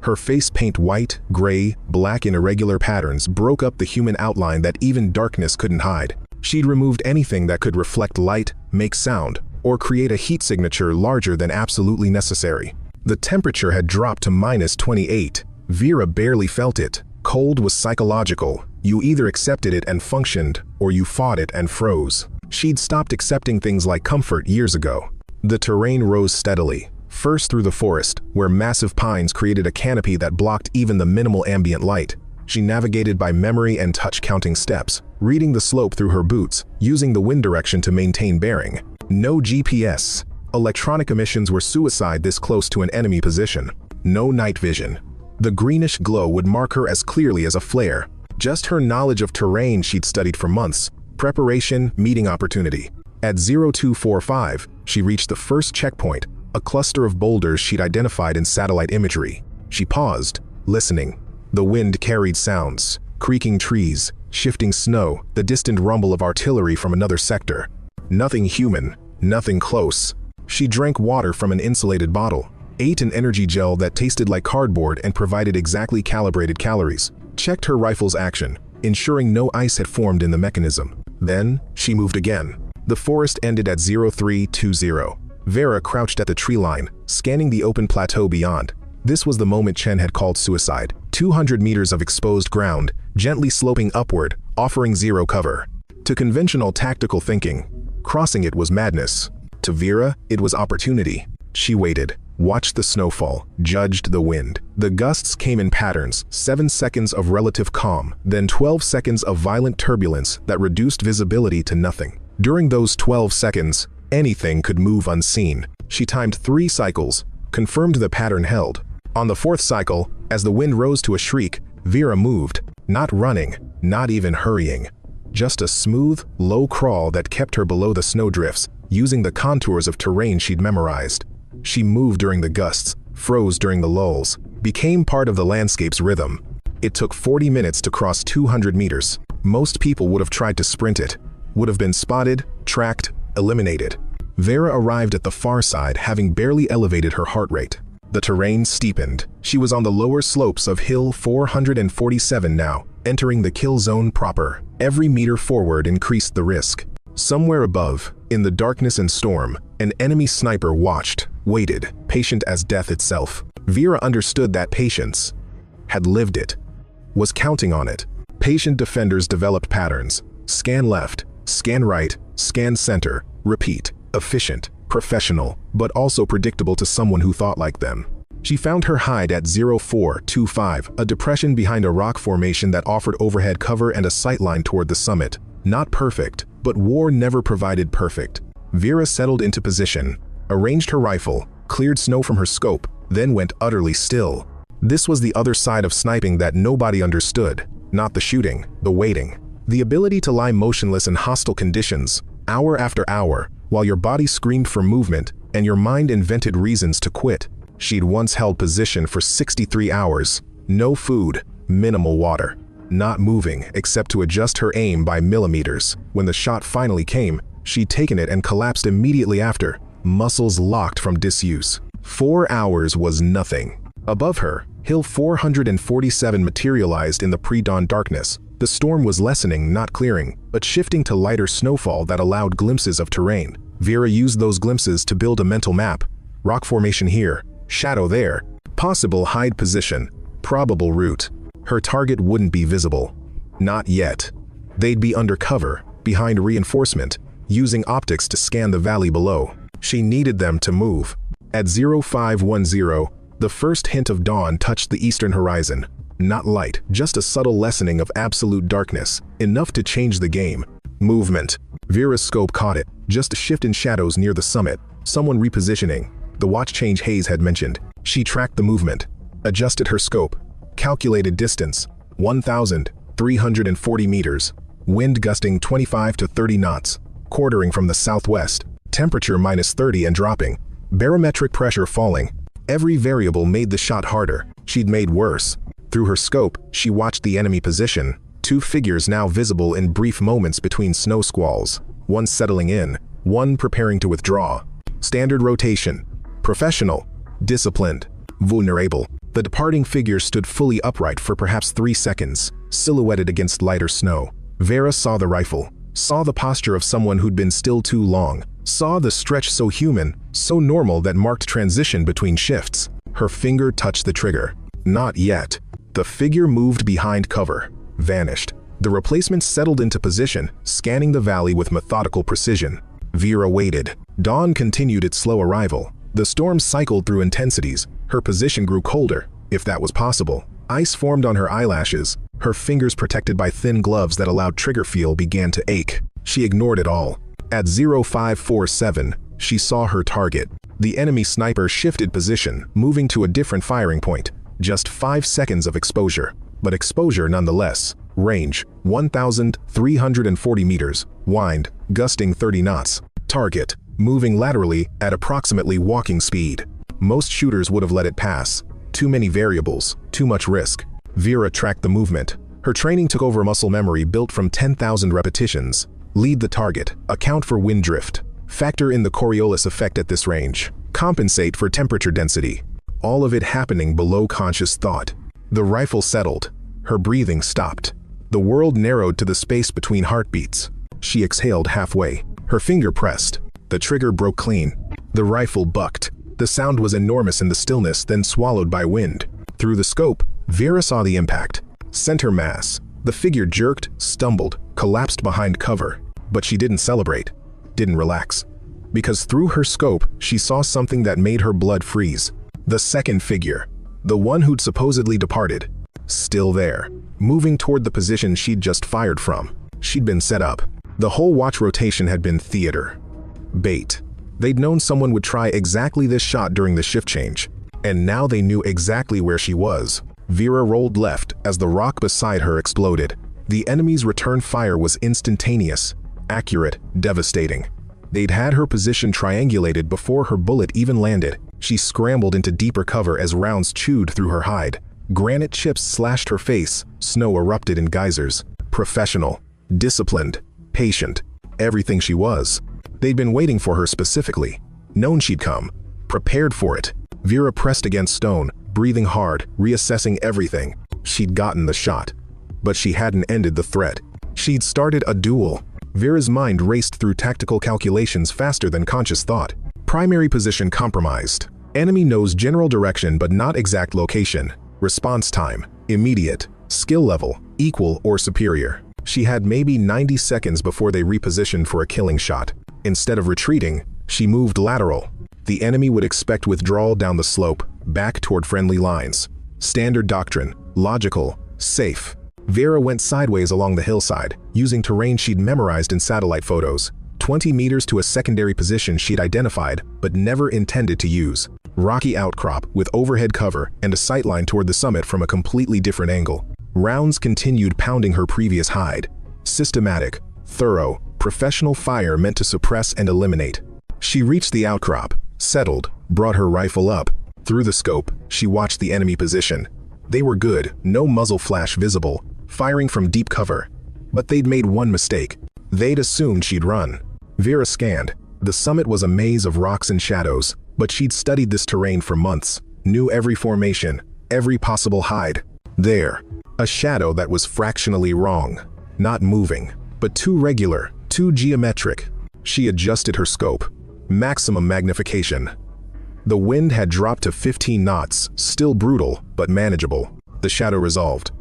Her face paint white, gray, black in irregular patterns broke up the human outline that even darkness couldn't hide. She'd removed anything that could reflect light, make sound, or create a heat signature larger than absolutely necessary. The temperature had dropped to -28. Vera barely felt it. Cold was psychological. You either accepted it and functioned, or you fought it and froze. She'd stopped accepting things like comfort years ago. The terrain rose steadily, first through the forest, where massive pines created a canopy that blocked even the minimal ambient light. She navigated by memory and touch, counting steps, reading the slope through her boots, using the wind direction to maintain bearing. No GPS. Electronic emissions were suicide this close to an enemy position. No night vision. The greenish glow would mark her as clearly as a flare. Just her knowledge of terrain she'd studied for months. Preparation, meeting opportunity. At 0245, she reached the first checkpoint, a cluster of boulders she'd identified in satellite imagery. She paused, listening. The wind carried sounds, creaking trees, shifting snow, the distant rumble of artillery from another sector. Nothing human, nothing close. She drank water from an insulated bottle, ate an energy gel that tasted like cardboard and provided exactly calibrated calories, checked her rifle's action, ensuring no ice had formed in the mechanism. Then, she moved again. The forest ended at 0320. Vera crouched at the tree line, scanning the open plateau beyond. This was the moment Chen had called suicide. 200 meters of exposed ground, gently sloping upward, offering zero cover. To conventional tactical thinking, crossing it was madness. To Vera, it was opportunity. She waited, watched the snowfall, judged the wind. The gusts came in patterns, 7 seconds of relative calm, then 12 seconds of violent turbulence that reduced visibility to nothing. During those 12 seconds, anything could move unseen. She timed 3 cycles, confirmed the pattern held. On the 4th cycle, as the wind rose to a shriek, Vera moved, not running, not even hurrying. Just a smooth, low crawl that kept her below the snowdrifts, using the contours of terrain she'd memorized. She moved during the gusts, froze during the lulls, became part of the landscape's rhythm. It took 40 minutes to cross 200 meters. Most people would have tried to sprint it, would have been spotted, tracked, eliminated. Vera arrived at the far side, having barely elevated her heart rate. The terrain steepened. She was on the lower slopes of Hill 447 now, entering the kill zone proper. Every meter forward increased the risk. Somewhere above, in the darkness and storm, an enemy sniper watched, waited, patient as death itself. Vera understood that patience, had lived it, was counting on it. Patient defenders developed patterns. Scan left, scan right, scan center, repeat. Efficient, professional, but also predictable to someone who thought like them. She found her hide at 0425, a depression behind a rock formation that offered overhead cover and a sightline toward the summit. Not perfect, but war never provided perfect. Vera settled into position, arranged her rifle, cleared snow from her scope, then went utterly still. This was the other side of sniping that nobody understood. Not the shooting, the waiting. The ability to lie motionless in hostile conditions, hour after hour, while your body screamed for movement and your mind invented reasons to quit. She'd once held position for 63 hours. No food, minimal water. Not moving except to adjust her aim by millimeters. When the shot finally came, she'd taken it and collapsed immediately after, muscles locked from disuse. 4 hours was nothing. Above her, Hill 447 materialized in the pre-dawn darkness. The storm was lessening, not clearing, but shifting to lighter snowfall that allowed glimpses of terrain. Vera used those glimpses to build a mental map. Rock formation here, shadow there, possible hide position, probable route. Her target wouldn't be visible. Not yet. They'd be undercover, behind reinforcement, using optics to scan the valley below. She needed them to move. At 0510, the first hint of dawn touched the eastern horizon. Not light, just a subtle lessening of absolute darkness, enough to change the game. Movement. Vera's scope caught it, just a shift in shadows near the summit, someone repositioning. The watch change Hayes had mentioned. She tracked the movement, adjusted her scope, calculated distance, 1,340 meters, wind gusting 25 to 30 knots, quartering from the southwest, temperature -30 and dropping, barometric pressure falling. Every variable made the shot harder. She'd made worse. Through her scope, she watched the enemy position. 2 figures now visible in brief moments between snow squalls. One settling in, one preparing to withdraw. Standard rotation. Professional. Disciplined. Vulnerable. The departing figure stood fully upright for perhaps 3 seconds, silhouetted against lighter snow. Vera saw the rifle, saw the posture of someone who'd been still too long, saw the stretch so human, so normal that marked transition between shifts. Her finger touched the trigger. Not yet. The figure moved behind cover, vanished. The replacement settled into position, scanning the valley with methodical precision. Vera waited. Dawn continued its slow arrival. The storm cycled through intensities. Her position grew colder, if that was possible. Ice formed on her eyelashes. Her fingers, protected by thin gloves that allowed trigger feel, began to ache. She ignored it all. At 0547, she saw her target. The enemy sniper shifted position, moving to a different firing point. Just 5 seconds of exposure, but exposure nonetheless. Range, 1,340 meters. Wind, gusting 30 knots. Target, moving laterally at approximately walking speed. Most shooters would have let it pass. Too many variables, too much risk. Vera tracked the movement. Her training took over muscle memory built from 10,000 repetitions. Lead the target, account for wind drift. Factor in the Coriolis effect at this range. Compensate for temperature density. All of it happening below conscious thought. The rifle settled. Her breathing stopped. The world narrowed to the space between heartbeats. She exhaled halfway. Her finger pressed. The trigger broke clean. The rifle bucked. The sound was enormous in the stillness, then swallowed by wind. Through the scope, Vera saw the impact. Center mass. The figure jerked, stumbled, collapsed behind cover. But she didn't celebrate. Didn't relax. Because through her scope, she saw something that made her blood freeze. The second figure. The one who'd supposedly departed. Still there. Moving toward the position she'd just fired from. She'd been set up. The whole watch rotation had been theater. Bait. They'd known someone would try exactly this shot during the shift change. And now they knew exactly where she was. Vera rolled left as the rock beside her exploded. The enemy's return fire was instantaneous, accurate, devastating. They'd had her position triangulated before her bullet even landed. She scrambled into deeper cover as rounds chewed through her hide. Granite chips slashed her face, snow erupted in geysers. Professional, disciplined, patient, everything she was. They'd been waiting for her specifically, known she'd come, prepared for it. Vera pressed against stone, breathing hard, reassessing everything. She'd gotten the shot, but she hadn't ended the threat. She'd started a duel. Vera's mind raced through tactical calculations faster than conscious thought. Primary position compromised. Enemy knows general direction but not exact location. Response time, immediate. Skill level, equal or superior. She had maybe 90 seconds before they repositioned for a killing shot. Instead of retreating, she moved lateral. The enemy would expect withdrawal down the slope, back toward friendly lines. Standard doctrine, logical, safe. Vera went sideways along the hillside, using terrain she'd memorized in satellite photos. 20 meters to a secondary position she'd identified, but never intended to use. Rocky outcrop with overhead cover and a sightline toward the summit from a completely different angle. Rounds continued pounding her previous hide. Systematic, thorough, professional fire meant to suppress and eliminate. She reached the outcrop, settled, brought her rifle up. Through the scope, she watched the enemy position. They were good, no muzzle flash visible, firing from deep cover. But they'd made one mistake. They'd assumed she'd run. Vera scanned. The summit was a maze of rocks and shadows, but she'd studied this terrain for months, knew every formation, every possible hide. There, a shadow that was fractionally wrong. Not moving, but too regular, too geometric. She adjusted her scope. Maximum magnification. The wind had dropped to 15 knots, still brutal, but manageable. The shadow resolved.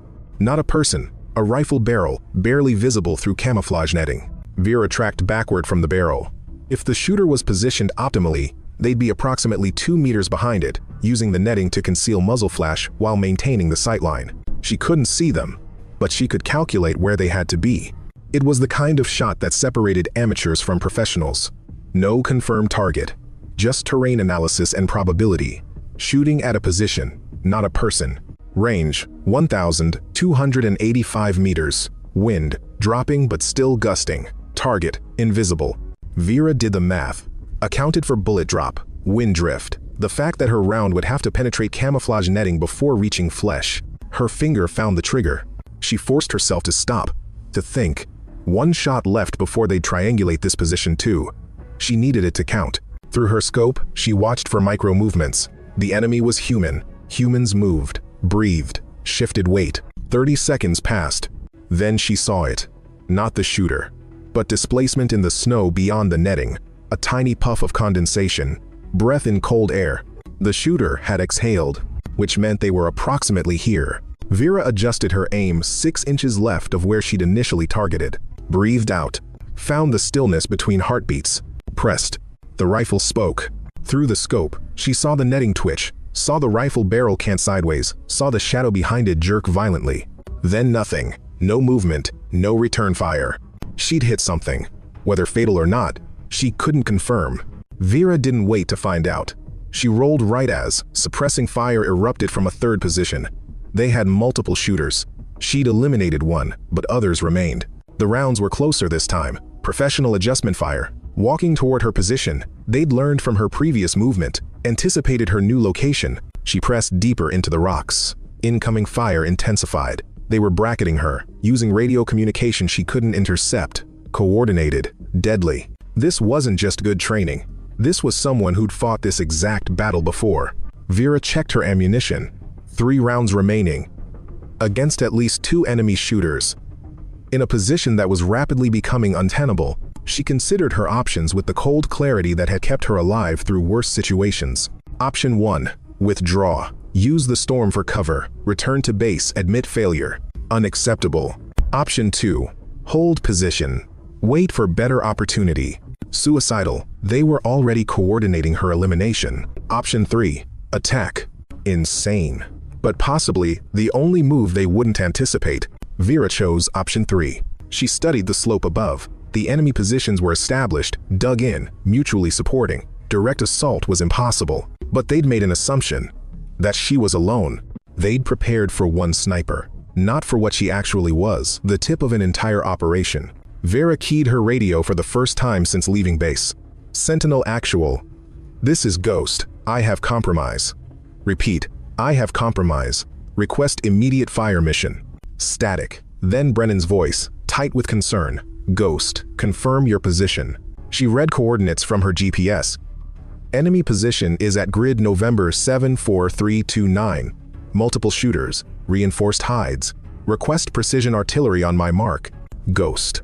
Not a person, a rifle barrel, barely visible through camouflage netting. Vera tracked backward from the barrel. If the shooter was positioned optimally, they'd be approximately 2 meters behind it, using the netting to conceal muzzle flash while maintaining the sightline. She couldn't see them, but she could calculate where they had to be. It was the kind of shot that separated amateurs from professionals. No confirmed target, just terrain analysis and probability. Shooting at a position, not a person. Range, 1,285 meters. Wind, dropping but still gusting. Target, invisible. Vera did the math. Accounted for bullet drop, wind drift, the fact that her round would have to penetrate camouflage netting before reaching flesh. Her finger found the trigger. She forced herself to stop, to think. One shot left before they'd triangulate this position too. She needed it to count. Through her scope, she watched for micro movements. The enemy was human. Humans moved, breathed, shifted weight. 30 seconds passed. Then she saw it. Not the shooter, but displacement in the snow beyond the netting. A tiny puff of condensation, breath in cold air. The shooter had exhaled, which meant they were approximately here. Vera adjusted her aim 6 inches left of where she'd initially targeted. Breathed out, found the stillness between heartbeats. Pressed. The rifle spoke. Through the scope, she saw the netting twitch, saw the rifle barrel cant sideways, saw the shadow behind it jerk violently. Then nothing. No movement, no return fire. She'd hit something. Whether fatal or not, she couldn't confirm. Vera didn't wait to find out. She rolled right as, suppressing fire erupted from a third position. They had multiple shooters. She'd eliminated one, but others remained. The rounds were closer this time. Professional adjustment fire. Walking toward her position, they'd learned from her previous movement, anticipated her new location. She pressed deeper into the rocks. Incoming fire intensified. They were bracketing her, using radio communication she couldn't intercept. Coordinated, deadly. This wasn't just good training. This was someone who'd fought this exact battle before. Vera checked her ammunition. 3 rounds remaining. Against at least 2 enemy shooters. In a position that was rapidly becoming untenable, she considered her options with the cold clarity that had kept her alive through worse situations. Option 1. Withdraw. Use the storm for cover. Return to base. Admit failure. Unacceptable. Option 2. Hold position. Wait for better opportunity. Suicidal. They were already coordinating her elimination. Option 3. Attack. Insane. But possibly the only move they wouldn't anticipate. Vera chose option 3. She studied the slope above. The enemy positions were established, dug in, mutually supporting. Direct assault was impossible, but they'd made an assumption that she was alone. They'd prepared for one sniper, not for what she actually was, the tip of an entire operation. Vera keyed her radio for the first time since leaving base. Sentinel actual. This is Ghost. I have compromise. Repeat. I have compromise. Request immediate fire mission. Static. Then Brennan's voice, tight with concern. Ghost, confirm your position. She read coordinates from her GPS. Enemy position is at grid November 74329. Multiple shooters. Reinforced hides. Request precision artillery on my mark. Ghost.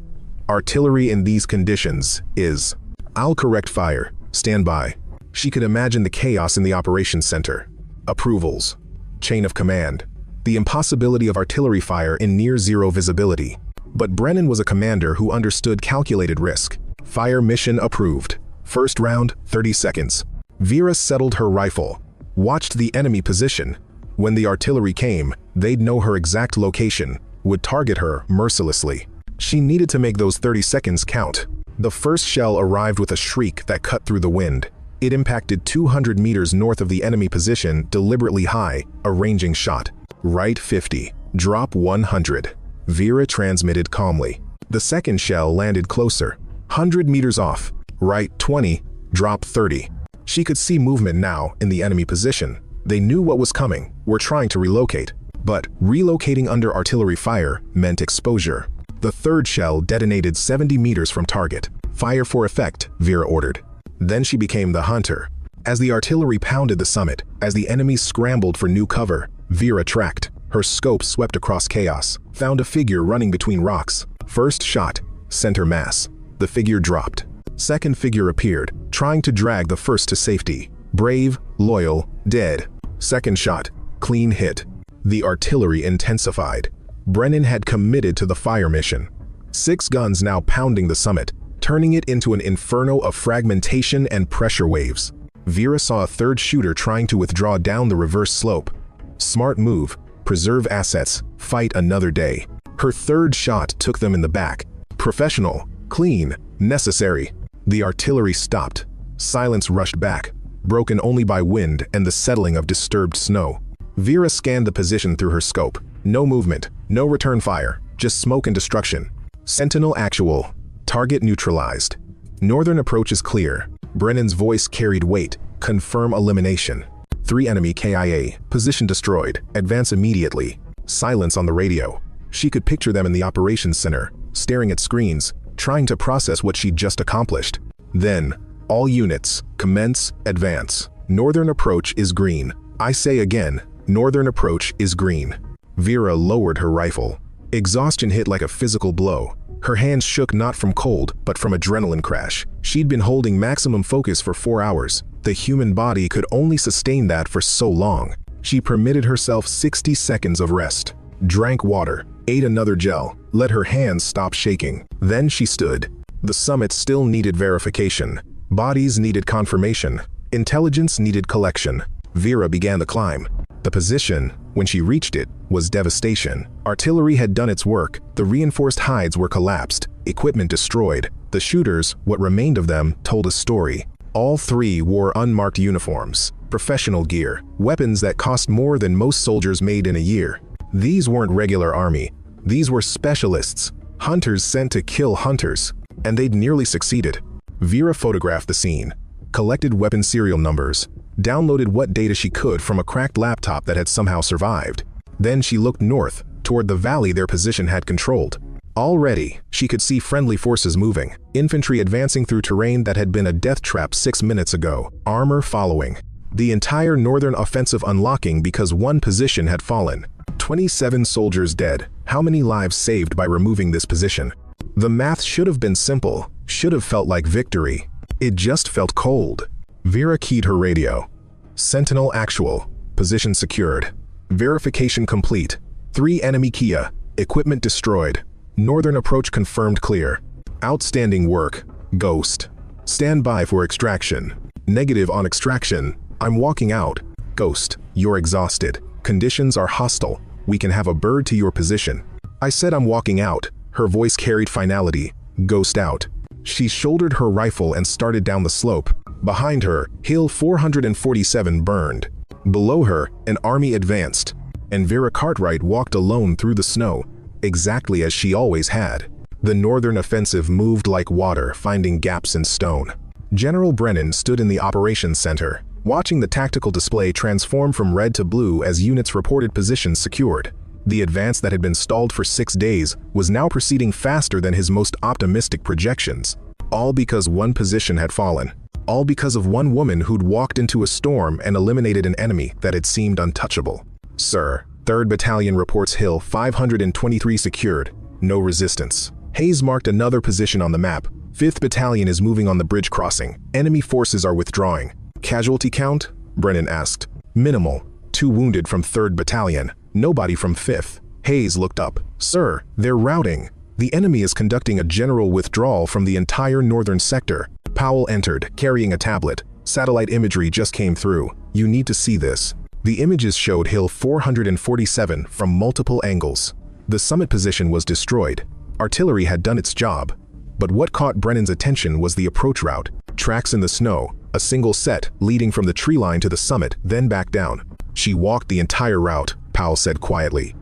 Artillery in these conditions is. I'll correct fire. Stand by. She could imagine the chaos in the operations center. Approvals. Chain of command. The impossibility of artillery fire in near-zero visibility. But Brennan was a commander who understood calculated risk. Fire mission approved. First round, 30 seconds. Vera settled her rifle. Watched the enemy position. When the artillery came, they'd know her exact location, would target her mercilessly. She needed to make those 30 seconds count. The first shell arrived with a shriek that cut through the wind. It impacted 200 meters north of the enemy position, deliberately high, a ranging shot. Right 50. Drop 100. Vera transmitted calmly. The second shell landed closer. 100 meters off. Right 20. Drop 30. She could see movement now in the enemy position. They knew what was coming, were trying to relocate. But relocating under artillery fire meant exposure. The third shell detonated 70 meters from target. Fire for effect, Vera ordered. Then she became the hunter. As the artillery pounded the summit, as the enemies scrambled for new cover, Vera tracked. Her scope swept across chaos, found a figure running between rocks. First shot, center mass. The figure dropped. Second figure appeared, trying to drag the first to safety. Brave, loyal, dead. Second shot, clean hit. The artillery intensified. Brennan had committed to the fire mission. 6 guns now pounding the summit, turning it into an inferno of fragmentation and pressure waves. Vera saw a third shooter trying to withdraw down the reverse slope. Smart move, preserve assets, fight another day. Her third shot took them in the back. Professional, clean, necessary. The artillery stopped. Silence rushed back, broken only by wind and the settling of disturbed snow. Vera scanned the position through her scope. No movement, no return fire, just smoke and destruction. Sentinel actual. Target neutralized. Northern approach is clear. Brennan's voice carried weight. Confirm elimination. 3 enemy KIA. Position destroyed. Advance immediately. Silence on the radio. She could picture them in the operations center, staring at screens, trying to process what she'd just accomplished. Then, all units, commence, advance. Northern approach is green. I say again, northern approach is green. Vera lowered her rifle. Exhaustion hit like a physical blow. Her hands shook not from cold, but from adrenaline crash. She'd been holding maximum focus for 4 hours. The human body could only sustain that for so long. She permitted herself 60 seconds of rest. Drank water, ate another gel, let her hands stop shaking. Then she stood. The summit still needed verification. Bodies needed confirmation. Intelligence needed collection. Vera began the climb. The position, when she reached it, was devastation. Artillery had done its work. The reinforced hides were collapsed. Equipment destroyed. The shooters, what remained of them, told a story. All three wore unmarked uniforms, professional gear, weapons that cost more than most soldiers made in a year. These weren't regular army. These were specialists, hunters sent to kill hunters, and they'd nearly succeeded. Vera photographed the scene, collected weapon serial numbers, downloaded what data she could from a cracked laptop that had somehow survived. Then she looked north, toward the valley their position had controlled. Already, she could see friendly forces moving, infantry advancing through terrain that had been a death trap 6 minutes ago, armor following. The entire northern offensive unlocking because one position had fallen. 27 soldiers dead. How many lives saved by removing this position? The math should have been simple, should have felt like victory. It just felt cold. Vera keyed her radio. Sentinel actual. Position secured. Verification complete. 3 enemy Kia. Equipment destroyed. Northern approach confirmed clear. Outstanding work. Ghost. Stand by for extraction. Negative on extraction. I'm walking out. Ghost. You're exhausted. Conditions are hostile. We can have a bird to your position. I said I'm walking out. Her voice carried finality. Ghost out. She shouldered her rifle and started down the slope. Behind her, Hill 447 burned. Below her, an army advanced. And Vera Cartwright walked alone through the snow, exactly as she always had. The northern offensive moved like water, finding gaps in stone. General Brennan stood in the operations center, watching the tactical display transform from red to blue as units reported positions secured. The advance that had been stalled for 6 days was now proceeding faster than his most optimistic projections. All because one position had fallen. All because of one woman who'd walked into a storm and eliminated an enemy that had seemed untouchable. Sir, 3rd Battalion reports Hill 523 secured. No resistance. Hayes marked another position on the map. 5th Battalion is moving on the bridge crossing. Enemy forces are withdrawing. Casualty count? Brennan asked. Minimal. 2 wounded from 3rd Battalion. Nobody from 5th. Hayes looked up. Sir, they're routing. The enemy is conducting a general withdrawal from the entire northern sector. Powell entered, carrying a tablet. Satellite imagery just came through. You need to see this. The images showed Hill 447 from multiple angles. The summit position was destroyed. Artillery had done its job. But what caught Brennan's attention was the approach route. Tracks in the snow, a single set leading from the tree line to the summit, then back down. She walked the entire route, Powell said quietly.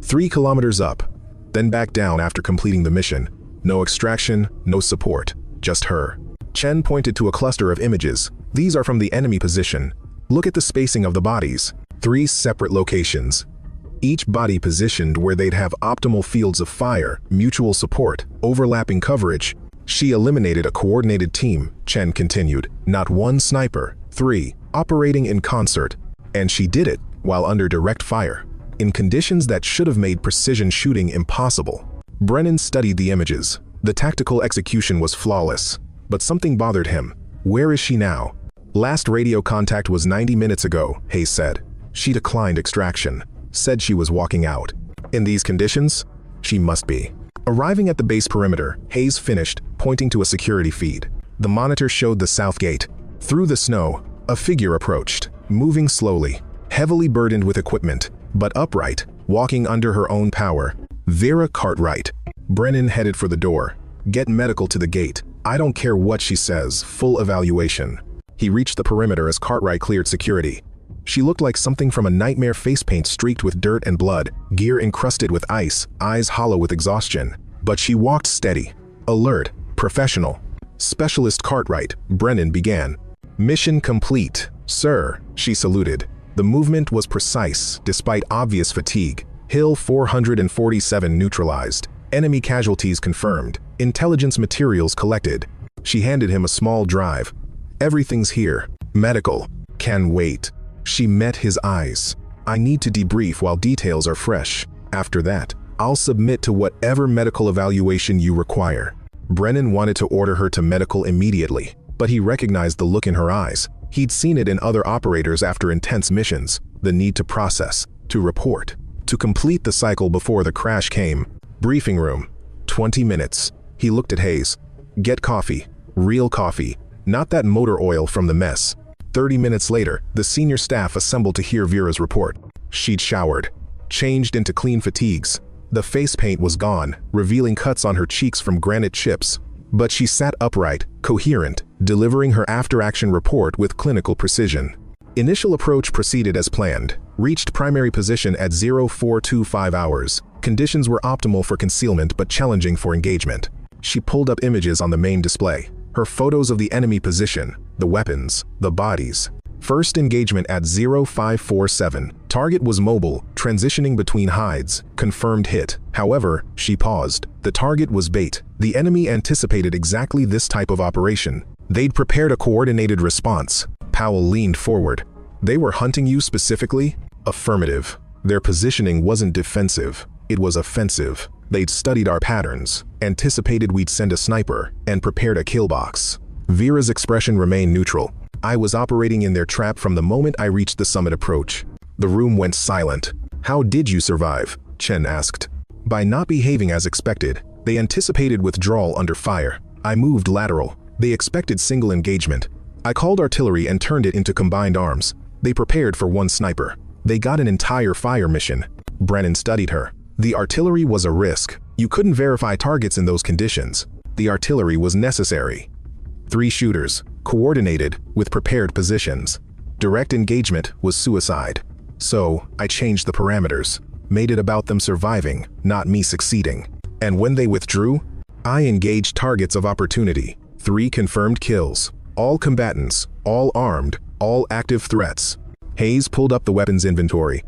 3 kilometers up, then back down after completing the mission. No extraction, no support, just her. Chen pointed to a cluster of images. These are from the enemy position. Look at the spacing of the bodies. 3 separate locations. Each body positioned where they'd have optimal fields of fire, mutual support, overlapping coverage. She eliminated a coordinated team, Chen continued. Not one sniper, 3, operating in concert. And she did it while under direct fire, in conditions that should have made precision shooting impossible. Brennan studied the images. The tactical execution was flawless. But something bothered him. Where is she now? Last radio contact was 90 minutes ago, Hayes said. She declined extraction. Said she was walking out. In these conditions, she must be. Arriving at the base perimeter, Hayes finished, pointing to a security feed. The monitor showed the south gate. Through the snow, a figure approached, moving slowly, heavily burdened with equipment, but upright, walking under her own power. Vera Cartwright. Brennan headed for the door. Get medical to the gate. I don't care what she says, full evaluation. He reached the perimeter as Cartwright cleared security. She looked like something from a nightmare face paint streaked with dirt and blood, gear encrusted with ice, eyes hollow with exhaustion. But she walked steady, alert, professional. Specialist Cartwright, Brennan began. Mission complete, sir, she saluted. The movement was precise, despite obvious fatigue. Hill 447 neutralized. Enemy casualties confirmed. Intelligence materials collected. She handed him a small drive. Everything's here. Medical. Can wait. She met his eyes. I need to debrief while details are fresh. After that, I'll submit to whatever medical evaluation you require. Brennan wanted to order her to medical immediately, but he recognized the look in her eyes. He'd seen it in other operators after intense missions, the need to process, to report, to complete the cycle before the crash came. Briefing room. 20 minutes. He looked at Hayes. Get coffee. Real coffee. Not that motor oil from the mess. 30 minutes later, the senior staff assembled to hear Vera's report. She'd showered, changed into clean fatigues. The face paint was gone, revealing cuts on her cheeks from granite chips. But she sat upright, coherent, delivering her after-action report with clinical precision. Initial approach proceeded as planned. Reached primary position at 0425 hours. Conditions were optimal for concealment but challenging for engagement. She pulled up images on the main display. Her photos of the enemy position, the weapons, the bodies. First engagement at 0547. Target was mobile, transitioning between hides. Confirmed hit. However, she paused. The target was bait. The enemy anticipated exactly this type of operation. They'd prepared a coordinated response. Powell leaned forward. They were hunting you specifically? Affirmative. Their positioning wasn't defensive. It was offensive. They'd studied our patterns, anticipated we'd send a sniper, and prepared a kill box. Vera's expression remained neutral. I was operating in their trap from the moment I reached the summit approach. The room went silent. How did you survive? Chen asked. By not behaving as expected. They anticipated withdrawal under fire. I moved lateral. They expected single engagement. I called artillery and turned it into combined arms. They prepared for one sniper. They got an entire fire mission. Brennan studied her. The artillery was a risk. You couldn't verify targets in those conditions. The artillery was necessary. 3 shooters, coordinated, with prepared positions. Direct engagement was suicide. So, I changed the parameters. Made it about them surviving, not me succeeding. And when they withdrew, I engaged targets of opportunity. 3 confirmed kills. All combatants, all armed, all active threats. Hayes pulled up the weapons inventory.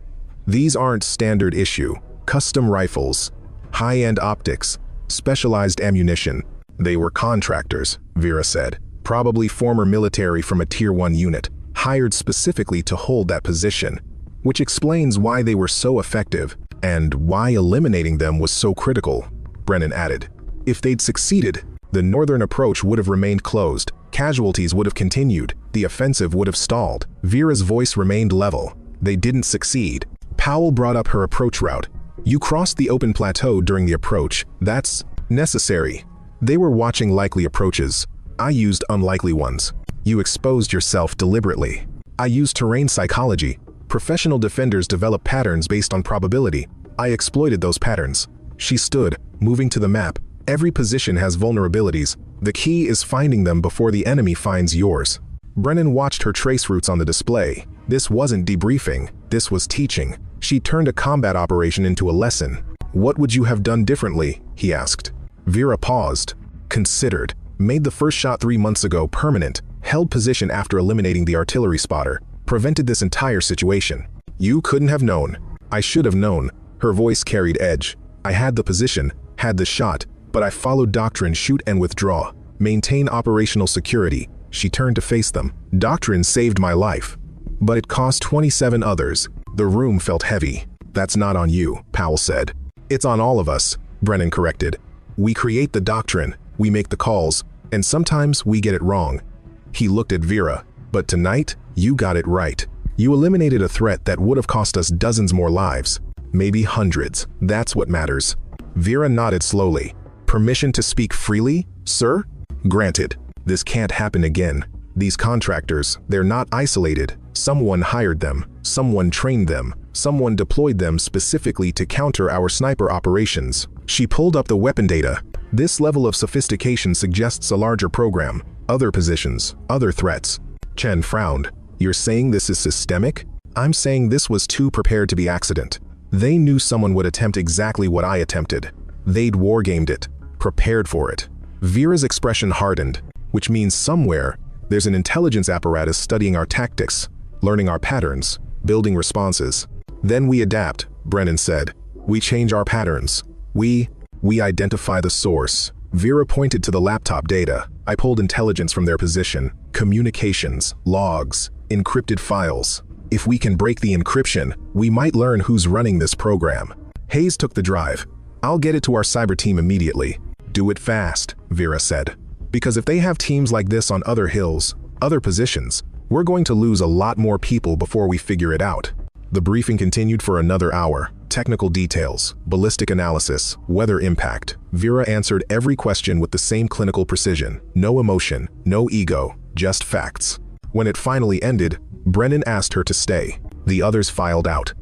These aren't standard issue. Custom rifles. High-end optics. Specialized ammunition. They were contractors, Vera said. Probably former military from a Tier 1 unit, hired specifically to hold that position. Which explains why they were so effective, and why eliminating them was so critical, Brennan added. If they'd succeeded, the northern approach would have remained closed, casualties would have continued, the offensive would have stalled. Vera's voice remained level. They didn't succeed. Powell brought up her approach route. You crossed the open plateau during the approach. That's necessary. They were watching likely approaches. I used unlikely ones. You exposed yourself deliberately. I used terrain psychology. Professional defenders develop patterns based on probability. I exploited those patterns. She stood, moving to the map. Every position has vulnerabilities. The key is finding them before the enemy finds yours. Brennan watched her trace routes on the display. This wasn't debriefing. This was teaching. She turned a combat operation into a lesson. What would you have done differently? He asked. Vera paused, considered, made the first shot 3 months ago permanent, held position after eliminating the artillery spotter, prevented this entire situation. You couldn't have known. I should have known. Her voice carried edge. I had the position, had the shot, but I followed doctrine: shoot and withdraw. Maintain operational security. She turned to face them. Doctrine saved my life. But it cost 27 others. The room felt heavy. That's not on you, Powell said. It's on all of us, Brennan corrected. We create the doctrine, we make the calls, and sometimes we get it wrong. He looked at Vera. But tonight, you got it right. You eliminated a threat that would have cost us dozens more lives. Maybe hundreds. That's what matters. Vera nodded slowly. Permission to speak freely, sir? Granted. This can't happen again. These contractors, they're not isolated. Someone hired them. Someone trained them. Someone deployed them specifically to counter our sniper operations. She pulled up the weapon data. This level of sophistication suggests a larger program. Other positions, other threats. Chen frowned. You're saying this is systemic? I'm saying this was too prepared to be accident. They knew someone would attempt exactly what I attempted. They'd wargamed it, prepared for it. Vera's expression hardened, which means somewhere there's an intelligence apparatus studying our tactics, learning our patterns, building responses. Then we adapt, Brennan said. We change our patterns. We identify the source. Vera pointed to the laptop data. I pulled intelligence from their position, communications, logs, encrypted files. If we can break the encryption, we might learn who's running this program. Hayes took the drive. I'll get it to our cyber team immediately. Do it fast, Vera said. Because if they have teams like this on other hills, other positions, we're going to lose a lot more people before we figure it out. The briefing continued for another hour. Technical details, ballistic analysis, weather impact. Vera answered every question with the same clinical precision. No emotion, no ego, just facts. When it finally ended, Brennan asked her to stay. The others filed out.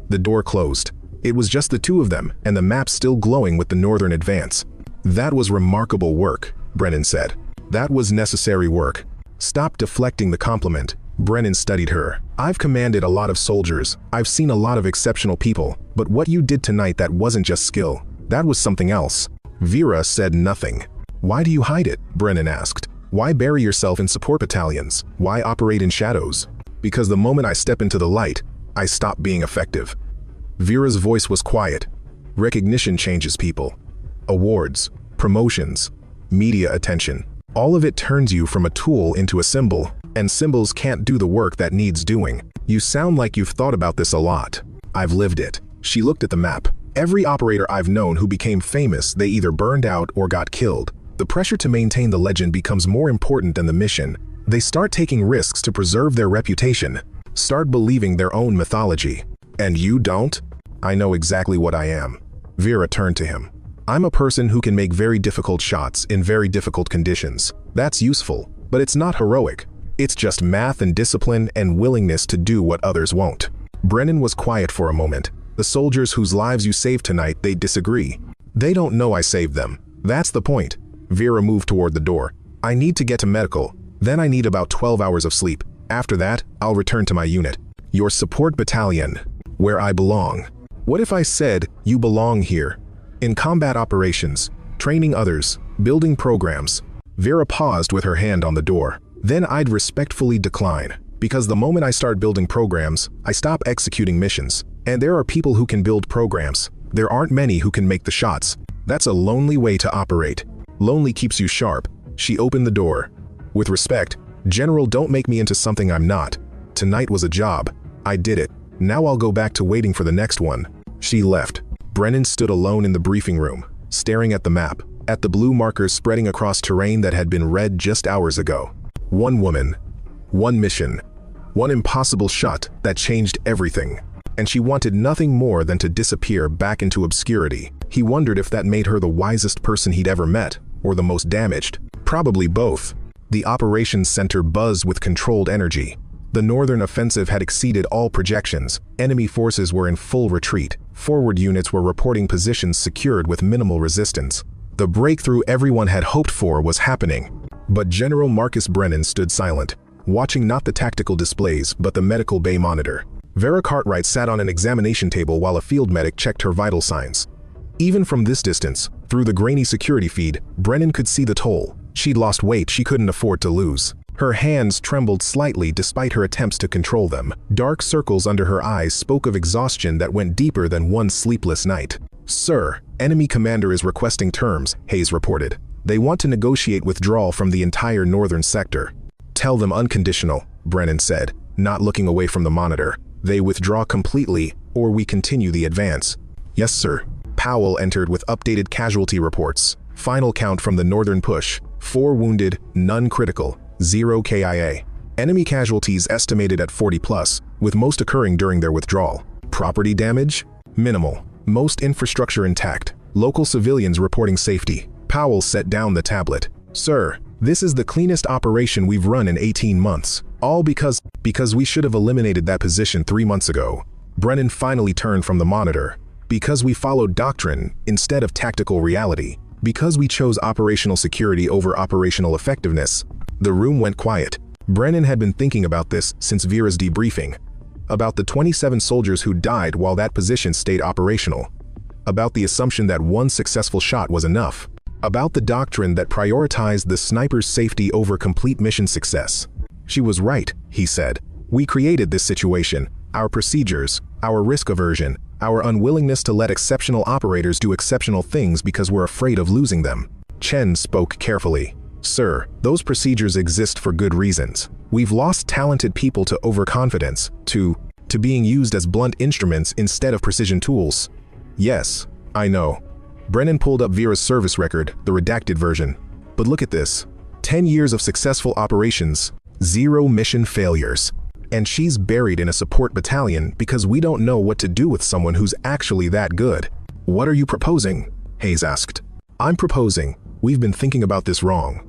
The door closed. It was just the two of them, and the map still glowing with the northern advance. That was remarkable work, Brennan said. That was necessary work. Stop deflecting the compliment. Brennan studied her. I've commanded a lot of soldiers. I've seen a lot of exceptional people. But what you did tonight, that wasn't just skill. That was something else. Vera said nothing. Why do you hide it? Brennan asked. Why bury yourself in support battalions? Why operate in shadows? Because the moment I step into the light, I stop being effective. Vera's voice was quiet. Recognition changes people. Awards, promotions, media attention. All of it turns you from a tool into a symbol, and symbols can't do the work that needs doing. You sound like you've thought about this a lot. I've lived it. She looked at the map. Every operator I've known who became famous, they either burned out or got killed. The pressure to maintain the legend becomes more important than the mission. They start taking risks to preserve their reputation, start believing their own mythology. And you don't? I know exactly what I am. Vera turned to him. I'm a person who can make very difficult shots in very difficult conditions. That's useful, but it's not heroic. It's just math and discipline and willingness to do what others won't. Brennan was quiet for a moment. The soldiers whose lives you saved tonight, they disagree. They don't know I saved them. That's the point. Vera moved toward the door. I need to get to medical. Then I need about 12 hours of sleep. After that, I'll return to my unit. Your support battalion, where I belong. What if I said, you belong here? In combat operations, training others, building programs. Vera paused with her hand on the door. Then I'd respectfully decline. Because the moment I start building programs, I stop executing missions. And there are people who can build programs. There aren't many who can make the shots. That's a lonely way to operate. Lonely keeps you sharp. She opened the door. With respect, General, don't make me into something I'm not. Tonight was a job. I did it. Now I'll go back to waiting for the next one. She left. Brennan stood alone in the briefing room, staring at the map, at the blue markers spreading across terrain that had been red just hours ago. One woman, one mission, one impossible shot that changed everything. And she wanted nothing more than to disappear back into obscurity. He wondered if that made her the wisest person he'd ever met, or the most damaged. Probably both. The operations center buzzed with controlled energy. The northern offensive had exceeded all projections. Enemy forces were in full retreat. Forward units were reporting positions secured with minimal resistance. The breakthrough everyone had hoped for was happening. But General Marcus Brennan stood silent, watching not the tactical displays but the medical bay monitor. Vera Cartwright sat on an examination table while a field medic checked her vital signs. Even from this distance, through the grainy security feed, Brennan could see the toll. She'd lost weight she couldn't afford to lose. Her hands trembled slightly despite her attempts to control them. Dark circles under her eyes spoke of exhaustion that went deeper than one sleepless night. Sir, enemy commander is requesting terms, Hayes reported. They want to negotiate withdrawal from the entire northern sector. Tell them unconditional, Brennan said, not looking away from the monitor. They withdraw completely, or we continue the advance. Yes, sir. Powell entered with updated casualty reports. Final count from the northern push. 4 wounded, none critical. 0 KIA. Enemy casualties estimated at 40+, with most occurring during their withdrawal. Property damage? Minimal. Most infrastructure intact. Local civilians reporting safety. Powell set down the tablet. Sir, this is the cleanest operation we've run in 18 months. All because we should have eliminated that position 3 months ago. Brennan finally turned from the monitor. Because we followed doctrine instead of tactical reality. Because we chose operational security over operational effectiveness. The room went quiet. Brennan had been thinking about this since Vera's debriefing. About the 27 soldiers who died while that position stayed operational. About the assumption that one successful shot was enough. About the doctrine that prioritized the sniper's safety over complete mission success. She was right, he said. We created this situation, our procedures, our risk aversion, our unwillingness to let exceptional operators do exceptional things because we're afraid of losing them. Chen spoke carefully. Sir, those procedures exist for good reasons. We've lost talented people to overconfidence, to being used as blunt instruments instead of precision tools. Yes, I know. Brennan pulled up Vera's service record, the redacted version. But look at this. 10 years of successful operations, 0 mission failures. And she's buried in a support battalion because we don't know what to do with someone who's actually that good. What are you proposing? Hayes asked. I'm proposing. We've been thinking about this wrong.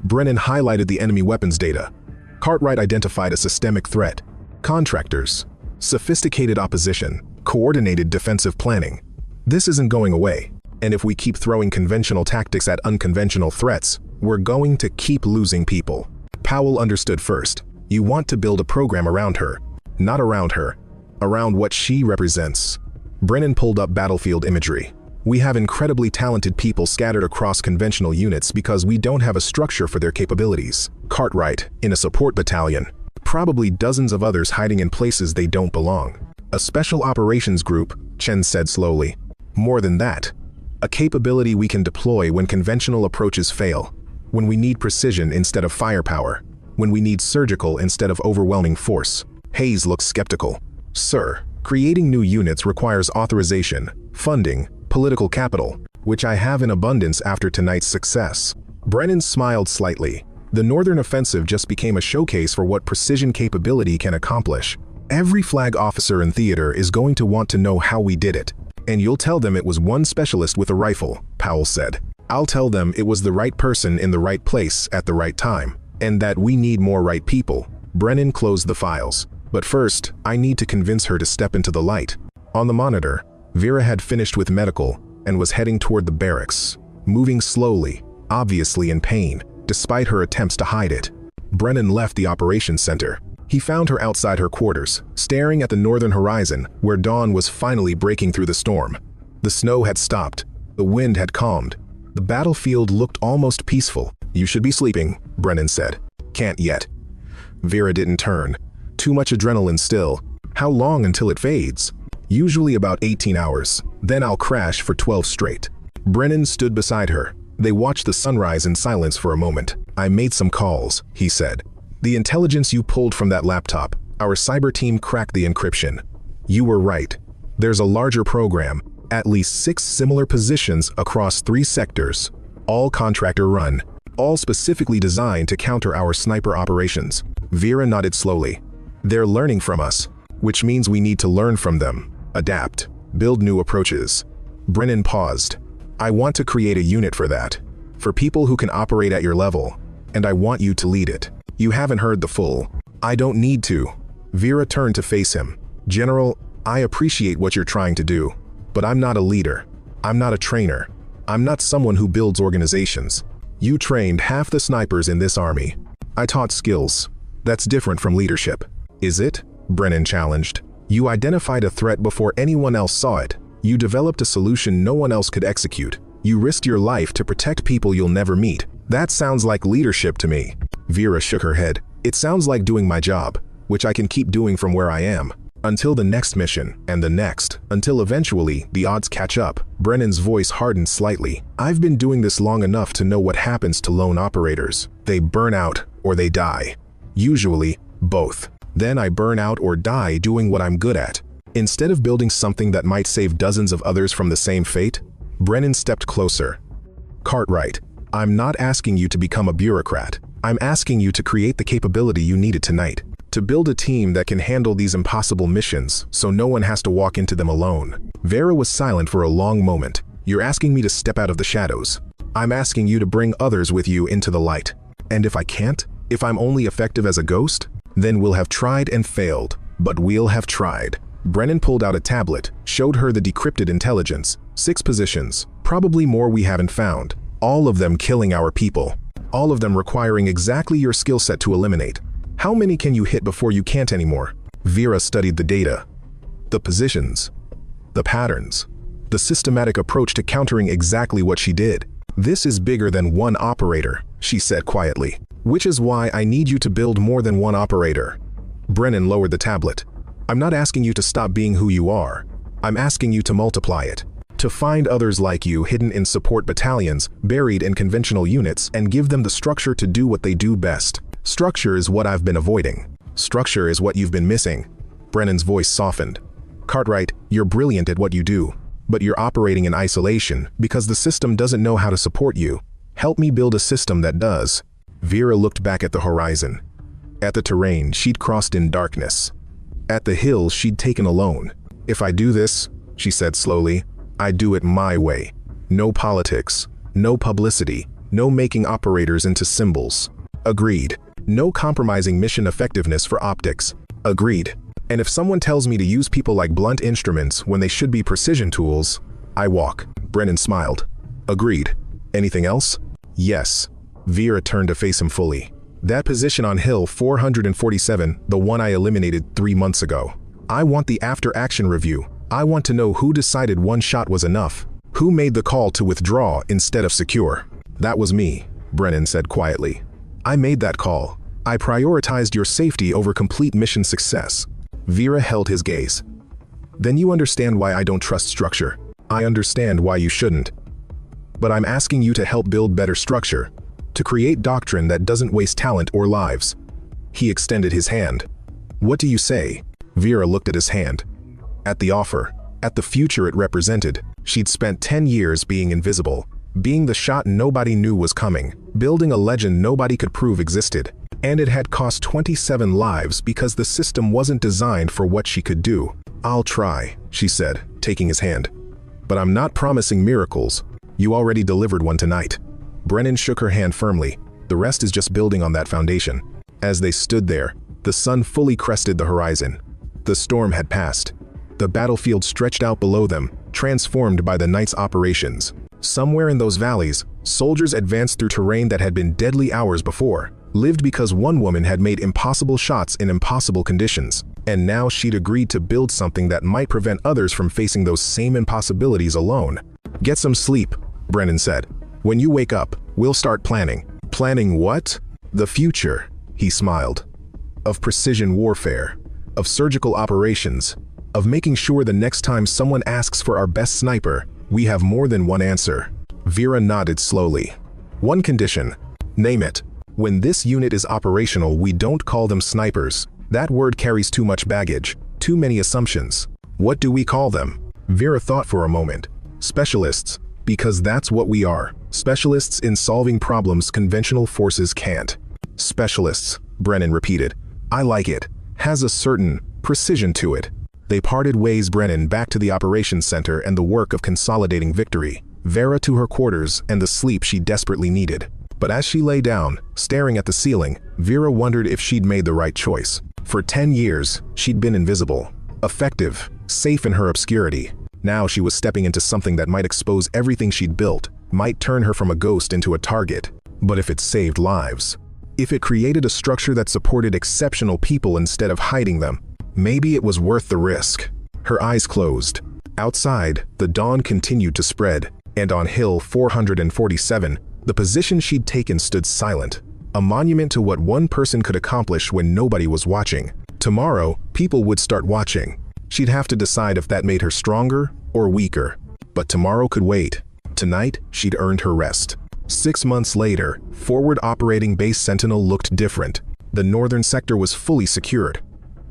Brennan highlighted the enemy weapons data. Cartwright identified a systemic threat. Contractors. Sophisticated opposition. Coordinated defensive planning. This isn't going away. And if we keep throwing conventional tactics at unconventional threats, We're going to keep losing people. Powell understood first. You want to build a program around her. Not around her. Around what she represents. Brennan pulled up battlefield imagery. We have incredibly talented people scattered across conventional units because we don't have a structure for their capabilities. Cartwright, in a support battalion. Probably dozens of others hiding in places they don't belong. A special operations group, Chen said slowly. More than that. A capability we can deploy when conventional approaches fail. When we need precision instead of firepower. When we need surgical instead of overwhelming force. Hayes looked skeptical. Sir, creating new units requires authorization, funding, political capital, which I have in abundance after tonight's success. Brennan smiled slightly. The Northern Offensive just became a showcase for what precision capability can accomplish. Every flag officer in theater is going to want to know how we did it. And you'll tell them it was one specialist with a rifle, Powell said. I'll tell them it was the right person in the right place at the right time. And that we need more right people. Brennan closed the files. But first, I need to convince her to step into the light. On the monitor, Vera had finished with medical and was heading toward the barracks, moving slowly, obviously in pain, despite her attempts to hide it. Brennan left the operations center. He found her outside her quarters, staring at the northern horizon where dawn was finally breaking through the storm. The snow had stopped. The wind had calmed. The battlefield looked almost peaceful. You should be sleeping, Brennan said. Can't yet. Vera didn't turn. Too much adrenaline still. How long until it fades? Usually about 18 hours. Then I'll crash for 12 straight. Brennan stood beside her. They watched the sunrise in silence for a moment. I made some calls, he said. The intelligence you pulled from that laptop, our cyber team cracked the encryption. You were right. There's a larger program, at least 6 similar positions across 3 sectors, all contractor run, all specifically designed to counter our sniper operations. Vera nodded slowly. They're learning from us, which means we need to learn from them, adapt, build new approaches. Brennan paused. I want to create a unit for that, for people who can operate at your level, and I want you to lead it. You haven't heard the full. I don't need to. Vera turned to face him. General, I appreciate what you're trying to do, but I'm not a leader. I'm not a trainer. I'm not someone who builds organizations. You trained half the snipers in this army. I taught skills. That's different from leadership. Is it? Brennan challenged. You identified a threat before anyone else saw it. You developed a solution no one else could execute. You risked your life to protect people you'll never meet. That sounds like leadership to me. Vera shook her head. It sounds like doing my job, which I can keep doing from where I am. Until the next mission, and the next, until eventually the odds catch up. Brennan's voice hardened slightly. I've been doing this long enough to know what happens to lone operators. They burn out, or they die. Usually, both. Then I burn out or die doing what I'm good at. Instead of building something that might save dozens of others from the same fate, Brennan stepped closer. Cartwright, I'm not asking you to become a bureaucrat. I'm asking you to create the capability you needed tonight. To build a team that can handle these impossible missions so no one has to walk into them alone. Vera was silent for a long moment. You're asking me to step out of the shadows. I'm asking you to bring others with you into the light. And if I can't, if I'm only effective as a ghost, then we'll have tried and failed, but we'll have tried. Brennan pulled out a tablet, showed her the decrypted intelligence, 6 positions, probably more we haven't found, all of them killing our people, all of them requiring exactly your skill set to eliminate. How many can you hit before you can't anymore? Vera studied the data, the positions, the patterns, the systematic approach to countering exactly what she did. This is bigger than one operator, she said quietly. Which is why I need you to build more than one operator. Brennan lowered the tablet. I'm not asking you to stop being who you are. I'm asking you to multiply it. To find others like you hidden in support battalions, buried in conventional units, and give them the structure to do what they do best. Structure is what I've been avoiding. Structure is what you've been missing. Brennan's voice softened. Cartwright, you're brilliant at what you do, but you're operating in isolation because the system doesn't know how to support you. Help me build a system that does. Vera looked back at the horizon. At the terrain she'd crossed in darkness. At the hills she'd taken alone. If I do this, she said slowly, I do it my way. No politics, no publicity, no making operators into symbols. Agreed. No compromising mission effectiveness for optics. Agreed. And if someone tells me to use people like blunt instruments when they should be precision tools, I walk. Brennan smiled. Agreed. Anything else? Yes. Vera turned to face him fully. That position on Hill 447, the one I eliminated 3 months ago. I want the after-action review. I want to know who decided one shot was enough. Who made the call to withdraw instead of secure? That was me, Brennan said quietly. I made that call. I prioritized your safety over complete mission success. Vera held his gaze. Then you understand why I don't trust structure. I understand why you shouldn't. But I'm asking you to help build better structure, to create doctrine that doesn't waste talent or lives. He extended his hand. What do you say? Vera looked at his hand. At the offer, at the future it represented. She'd spent 10 years being invisible, being the shot nobody knew was coming, building a legend nobody could prove existed. And it had cost 27 lives because the system wasn't designed for what she could do. I'll try, she said, taking his hand. But I'm not promising miracles. You already delivered one tonight. Brennan shook her hand firmly. The rest is just building on that foundation. As they stood there, the sun fully crested the horizon. The storm had passed. The battlefield stretched out below them, transformed by the night's operations. Somewhere in those valleys, soldiers advanced through terrain that had been deadly hours before, lived because one woman had made impossible shots in impossible conditions. And now she'd agreed to build something that might prevent others from facing those same impossibilities alone. Get some sleep, Brennan said. When you wake up, we'll start planning. Planning what? The future, he smiled. Of precision warfare, of surgical operations, of making sure the next time someone asks for our best sniper, we have more than one answer. Vera nodded slowly. One condition. Name it. When this unit is operational, we don't call them snipers. That word carries too much baggage, too many assumptions. What do we call them? Vera thought for a moment. Specialists, because that's what we are. Specialists in solving problems conventional forces can't. Specialists, Brennan repeated. I like it. Has a certain precision to it. They parted ways, Brennan back to the operations center and the work of consolidating victory. Vera to her quarters and the sleep she desperately needed. But as she lay down, staring at the ceiling, Vera wondered if she'd made the right choice. For 10 years, she'd been invisible, effective, safe in her obscurity. Now she was stepping into something that might expose everything she'd built, might turn her from a ghost into a target. But if it saved lives, if it created a structure that supported exceptional people instead of hiding them, maybe it was worth the risk. Her eyes closed. Outside, the dawn continued to spread, and on Hill 447, the position she'd taken stood silent, a monument to what one person could accomplish when nobody was watching. Tomorrow, people would start watching. She'd have to decide if that made her stronger or weaker. But tomorrow could wait. Tonight, she'd earned her rest. 6 months later, forward operating Base Sentinel looked different. The northern sector was fully secured.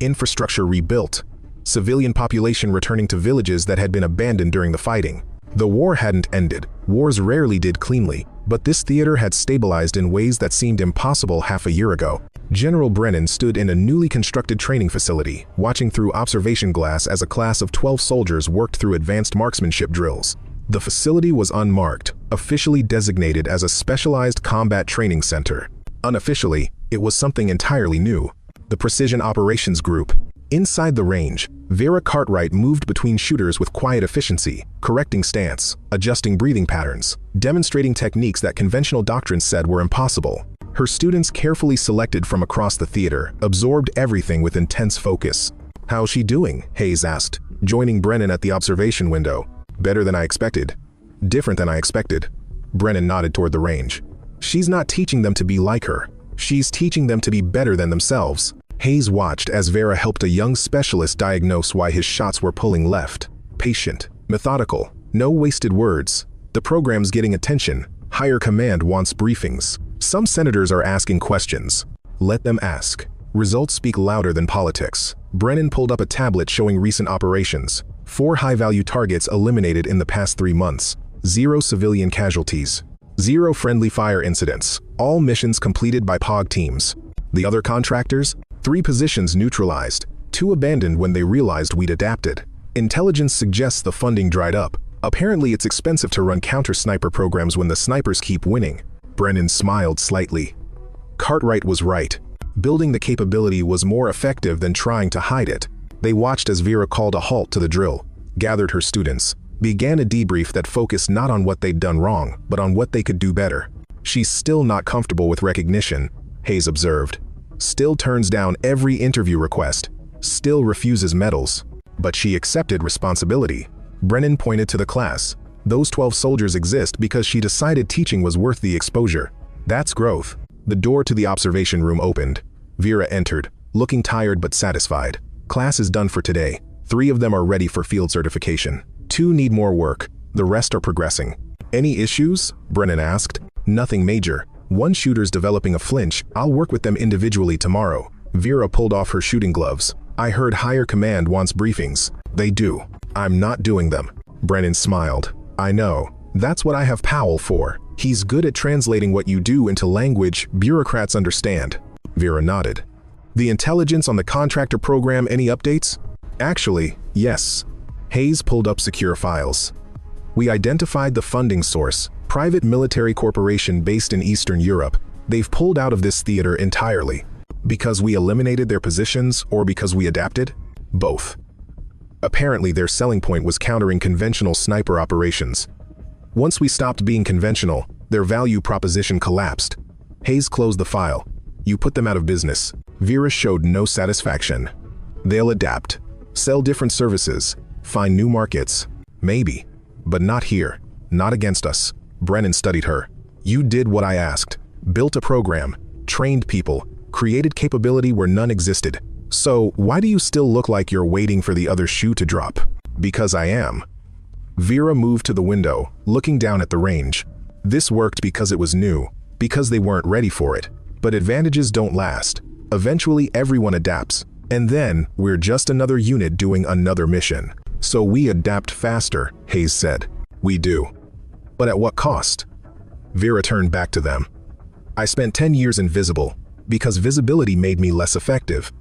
Infrastructure rebuilt. Civilian population returning to villages that had been abandoned during the fighting. The war hadn't ended. Wars rarely did cleanly, but this theater had stabilized in ways that seemed impossible half a year ago. General Brennan stood in a newly constructed training facility, watching through observation glass as a class of 12 soldiers worked through advanced marksmanship drills. The facility was unmarked, officially designated as a specialized combat training center. Unofficially, it was something entirely new. The Precision Operations Group. Inside the range, Vera Cartwright moved between shooters with quiet efficiency, correcting stance, adjusting breathing patterns, demonstrating techniques that conventional doctrine said were impossible. Her students, carefully selected from across the theater, absorbed everything with intense focus. How's she doing? Hayes asked, joining Brennan at the observation window. Better than I expected. Different than I expected. Brennan nodded toward the range. She's not teaching them to be like her. She's teaching them to be better than themselves. Hayes watched as Vera helped a young specialist diagnose why his shots were pulling left. Patient, methodical, no wasted words. The program's getting attention. Higher command wants briefings. Some senators are asking questions. Let them ask. Results speak louder than politics. Brennan pulled up a tablet showing recent operations. 4 high-value targets eliminated in the past 3 months. 0 civilian casualties. 0 friendly fire incidents. All missions completed by POG teams. The other contractors? 3 positions neutralized, 2 abandoned when they realized we'd adapted. Intelligence suggests the funding dried up. Apparently it's expensive to run counter-sniper programs when the snipers keep winning. Brennan smiled slightly. Cartwright was right. Building the capability was more effective than trying to hide it. They watched as Vera called a halt to the drill, gathered her students, began a debrief that focused not on what they'd done wrong, but on what they could do better. She's still not comfortable with recognition, Hayes observed. Still turns down every interview request. Still refuses medals. But she accepted responsibility. Brennan pointed to the class. Those 12 soldiers exist because she decided teaching was worth the exposure. That's growth. The door to the observation room opened. Vera entered, looking tired but satisfied. Class is done for today. 3 of them are ready for field certification. 2 need more work. The rest are progressing. Any issues? Brennan asked. Nothing major. 1 shooter's developing a flinch. I'll work with them individually tomorrow. Vera pulled off her shooting gloves. I heard higher command wants briefings. They do. I'm not doing them. Brennan smiled. I know. That's what I have Powell for. He's good at translating what you do into language bureaucrats understand. Vera nodded. The intelligence on the contractor program, any updates? Actually, yes. Hayes pulled up secure files. We identified the funding source, private military corporation based in Eastern Europe. They've pulled out of this theater entirely. Because we eliminated their positions or because we adapted? Both. Apparently their selling point was countering conventional sniper operations. Once we stopped being conventional, their value proposition collapsed. Hayes closed the file. You put them out of business. Vera showed no satisfaction. They'll adapt. Sell different services. Find new markets. Maybe. But not here. Not against us. Brennan studied her. You did what I asked. Built a program. Trained people. Created capability where none existed. So, why do you still look like you're waiting for the other shoe to drop? Because I am. Vera moved to the window, looking down at the range. This worked because it was new, because they weren't ready for it. But advantages don't last. Eventually everyone adapts. And then, we're just another unit doing another mission. So we adapt faster, Hayes said. We do. But at what cost? Vera turned back to them. I spent 10 years invisible, because visibility made me less effective.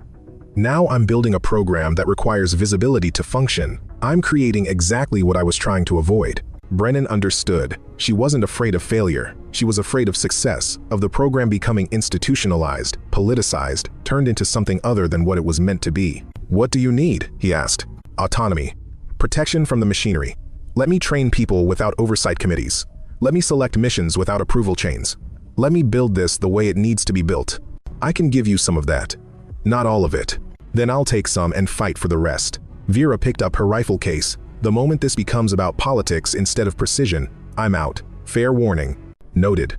Now I'm building a program that requires visibility to function. I'm creating exactly what I was trying to avoid. Brennan understood. She wasn't afraid of failure. She was afraid of success, of the program becoming institutionalized, politicized, turned into something other than what it was meant to be. What do you need? He asked. Autonomy. Protection from the machinery. Let me train people without oversight committees. Let me select missions without approval chains. Let me build this the way it needs to be built. I can give you some of that. Not all of it. Then I'll take some and fight for the rest. Vera picked up her rifle case. The moment this becomes about politics instead of precision, I'm out. Fair warning. Noted.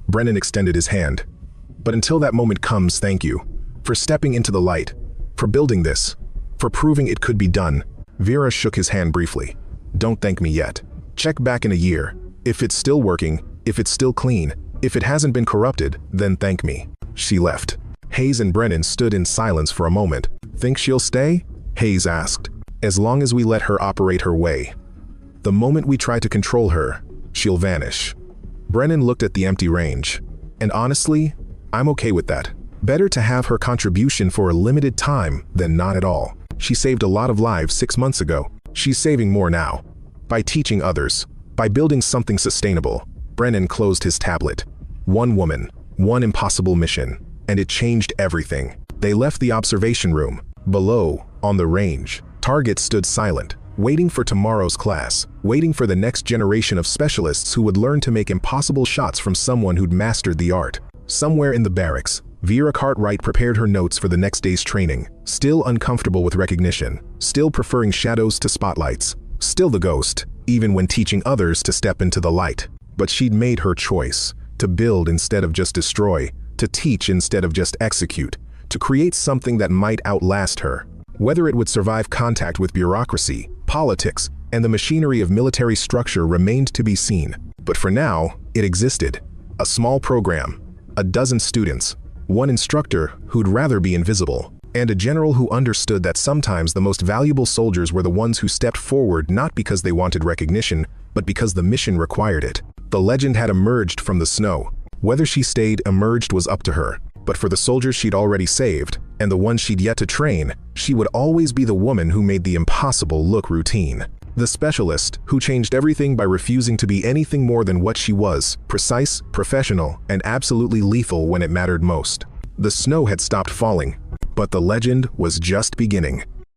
Brennan extended his hand. But until that moment comes, thank you. For stepping into the light. For building this. For proving it could be done. Vera shook his hand briefly. Don't thank me yet. Check back in a year. If it's still working, if it's still clean, if it hasn't been corrupted, then thank me. She left. Hayes and Brennan stood in silence for a moment. Think she'll stay? Hayes asked. As long as we let her operate her way. The moment we try to control her, she'll vanish. Brennan looked at the empty range. And honestly, I'm okay with that. Better to have her contribution for a limited time than not at all. She saved a lot of lives 6 months ago. She's saving more now. By teaching others. By building something sustainable. Brennan closed his tablet. One woman. One impossible mission. And it changed everything. They left the observation room. Below, on the range, targets stood silent, waiting for tomorrow's class, waiting for the next generation of specialists who would learn to make impossible shots from someone who'd mastered the art. Somewhere in the barracks, Vera Cartwright prepared her notes for the next day's training, still uncomfortable with recognition, still preferring shadows to spotlights, still the ghost, even when teaching others to step into the light. But she'd made her choice, to build instead of just destroy, to teach instead of just execute, to create something that might outlast her. Whether it would survive contact with bureaucracy, politics, and the machinery of military structure remained to be seen. But for now, it existed. A small program, a dozen students, one instructor who'd rather be invisible, and a general who understood that sometimes the most valuable soldiers were the ones who stepped forward not because they wanted recognition, but because the mission required it. The legend had emerged from the snow. Whether she stayed emerged was up to her. But for the soldiers she'd already saved, and the ones she'd yet to train, she would always be the woman who made the impossible look routine. The specialist who changed everything by refusing to be anything more than what she was, precise, professional, and absolutely lethal when it mattered most. The snow had stopped falling, but the legend was just beginning.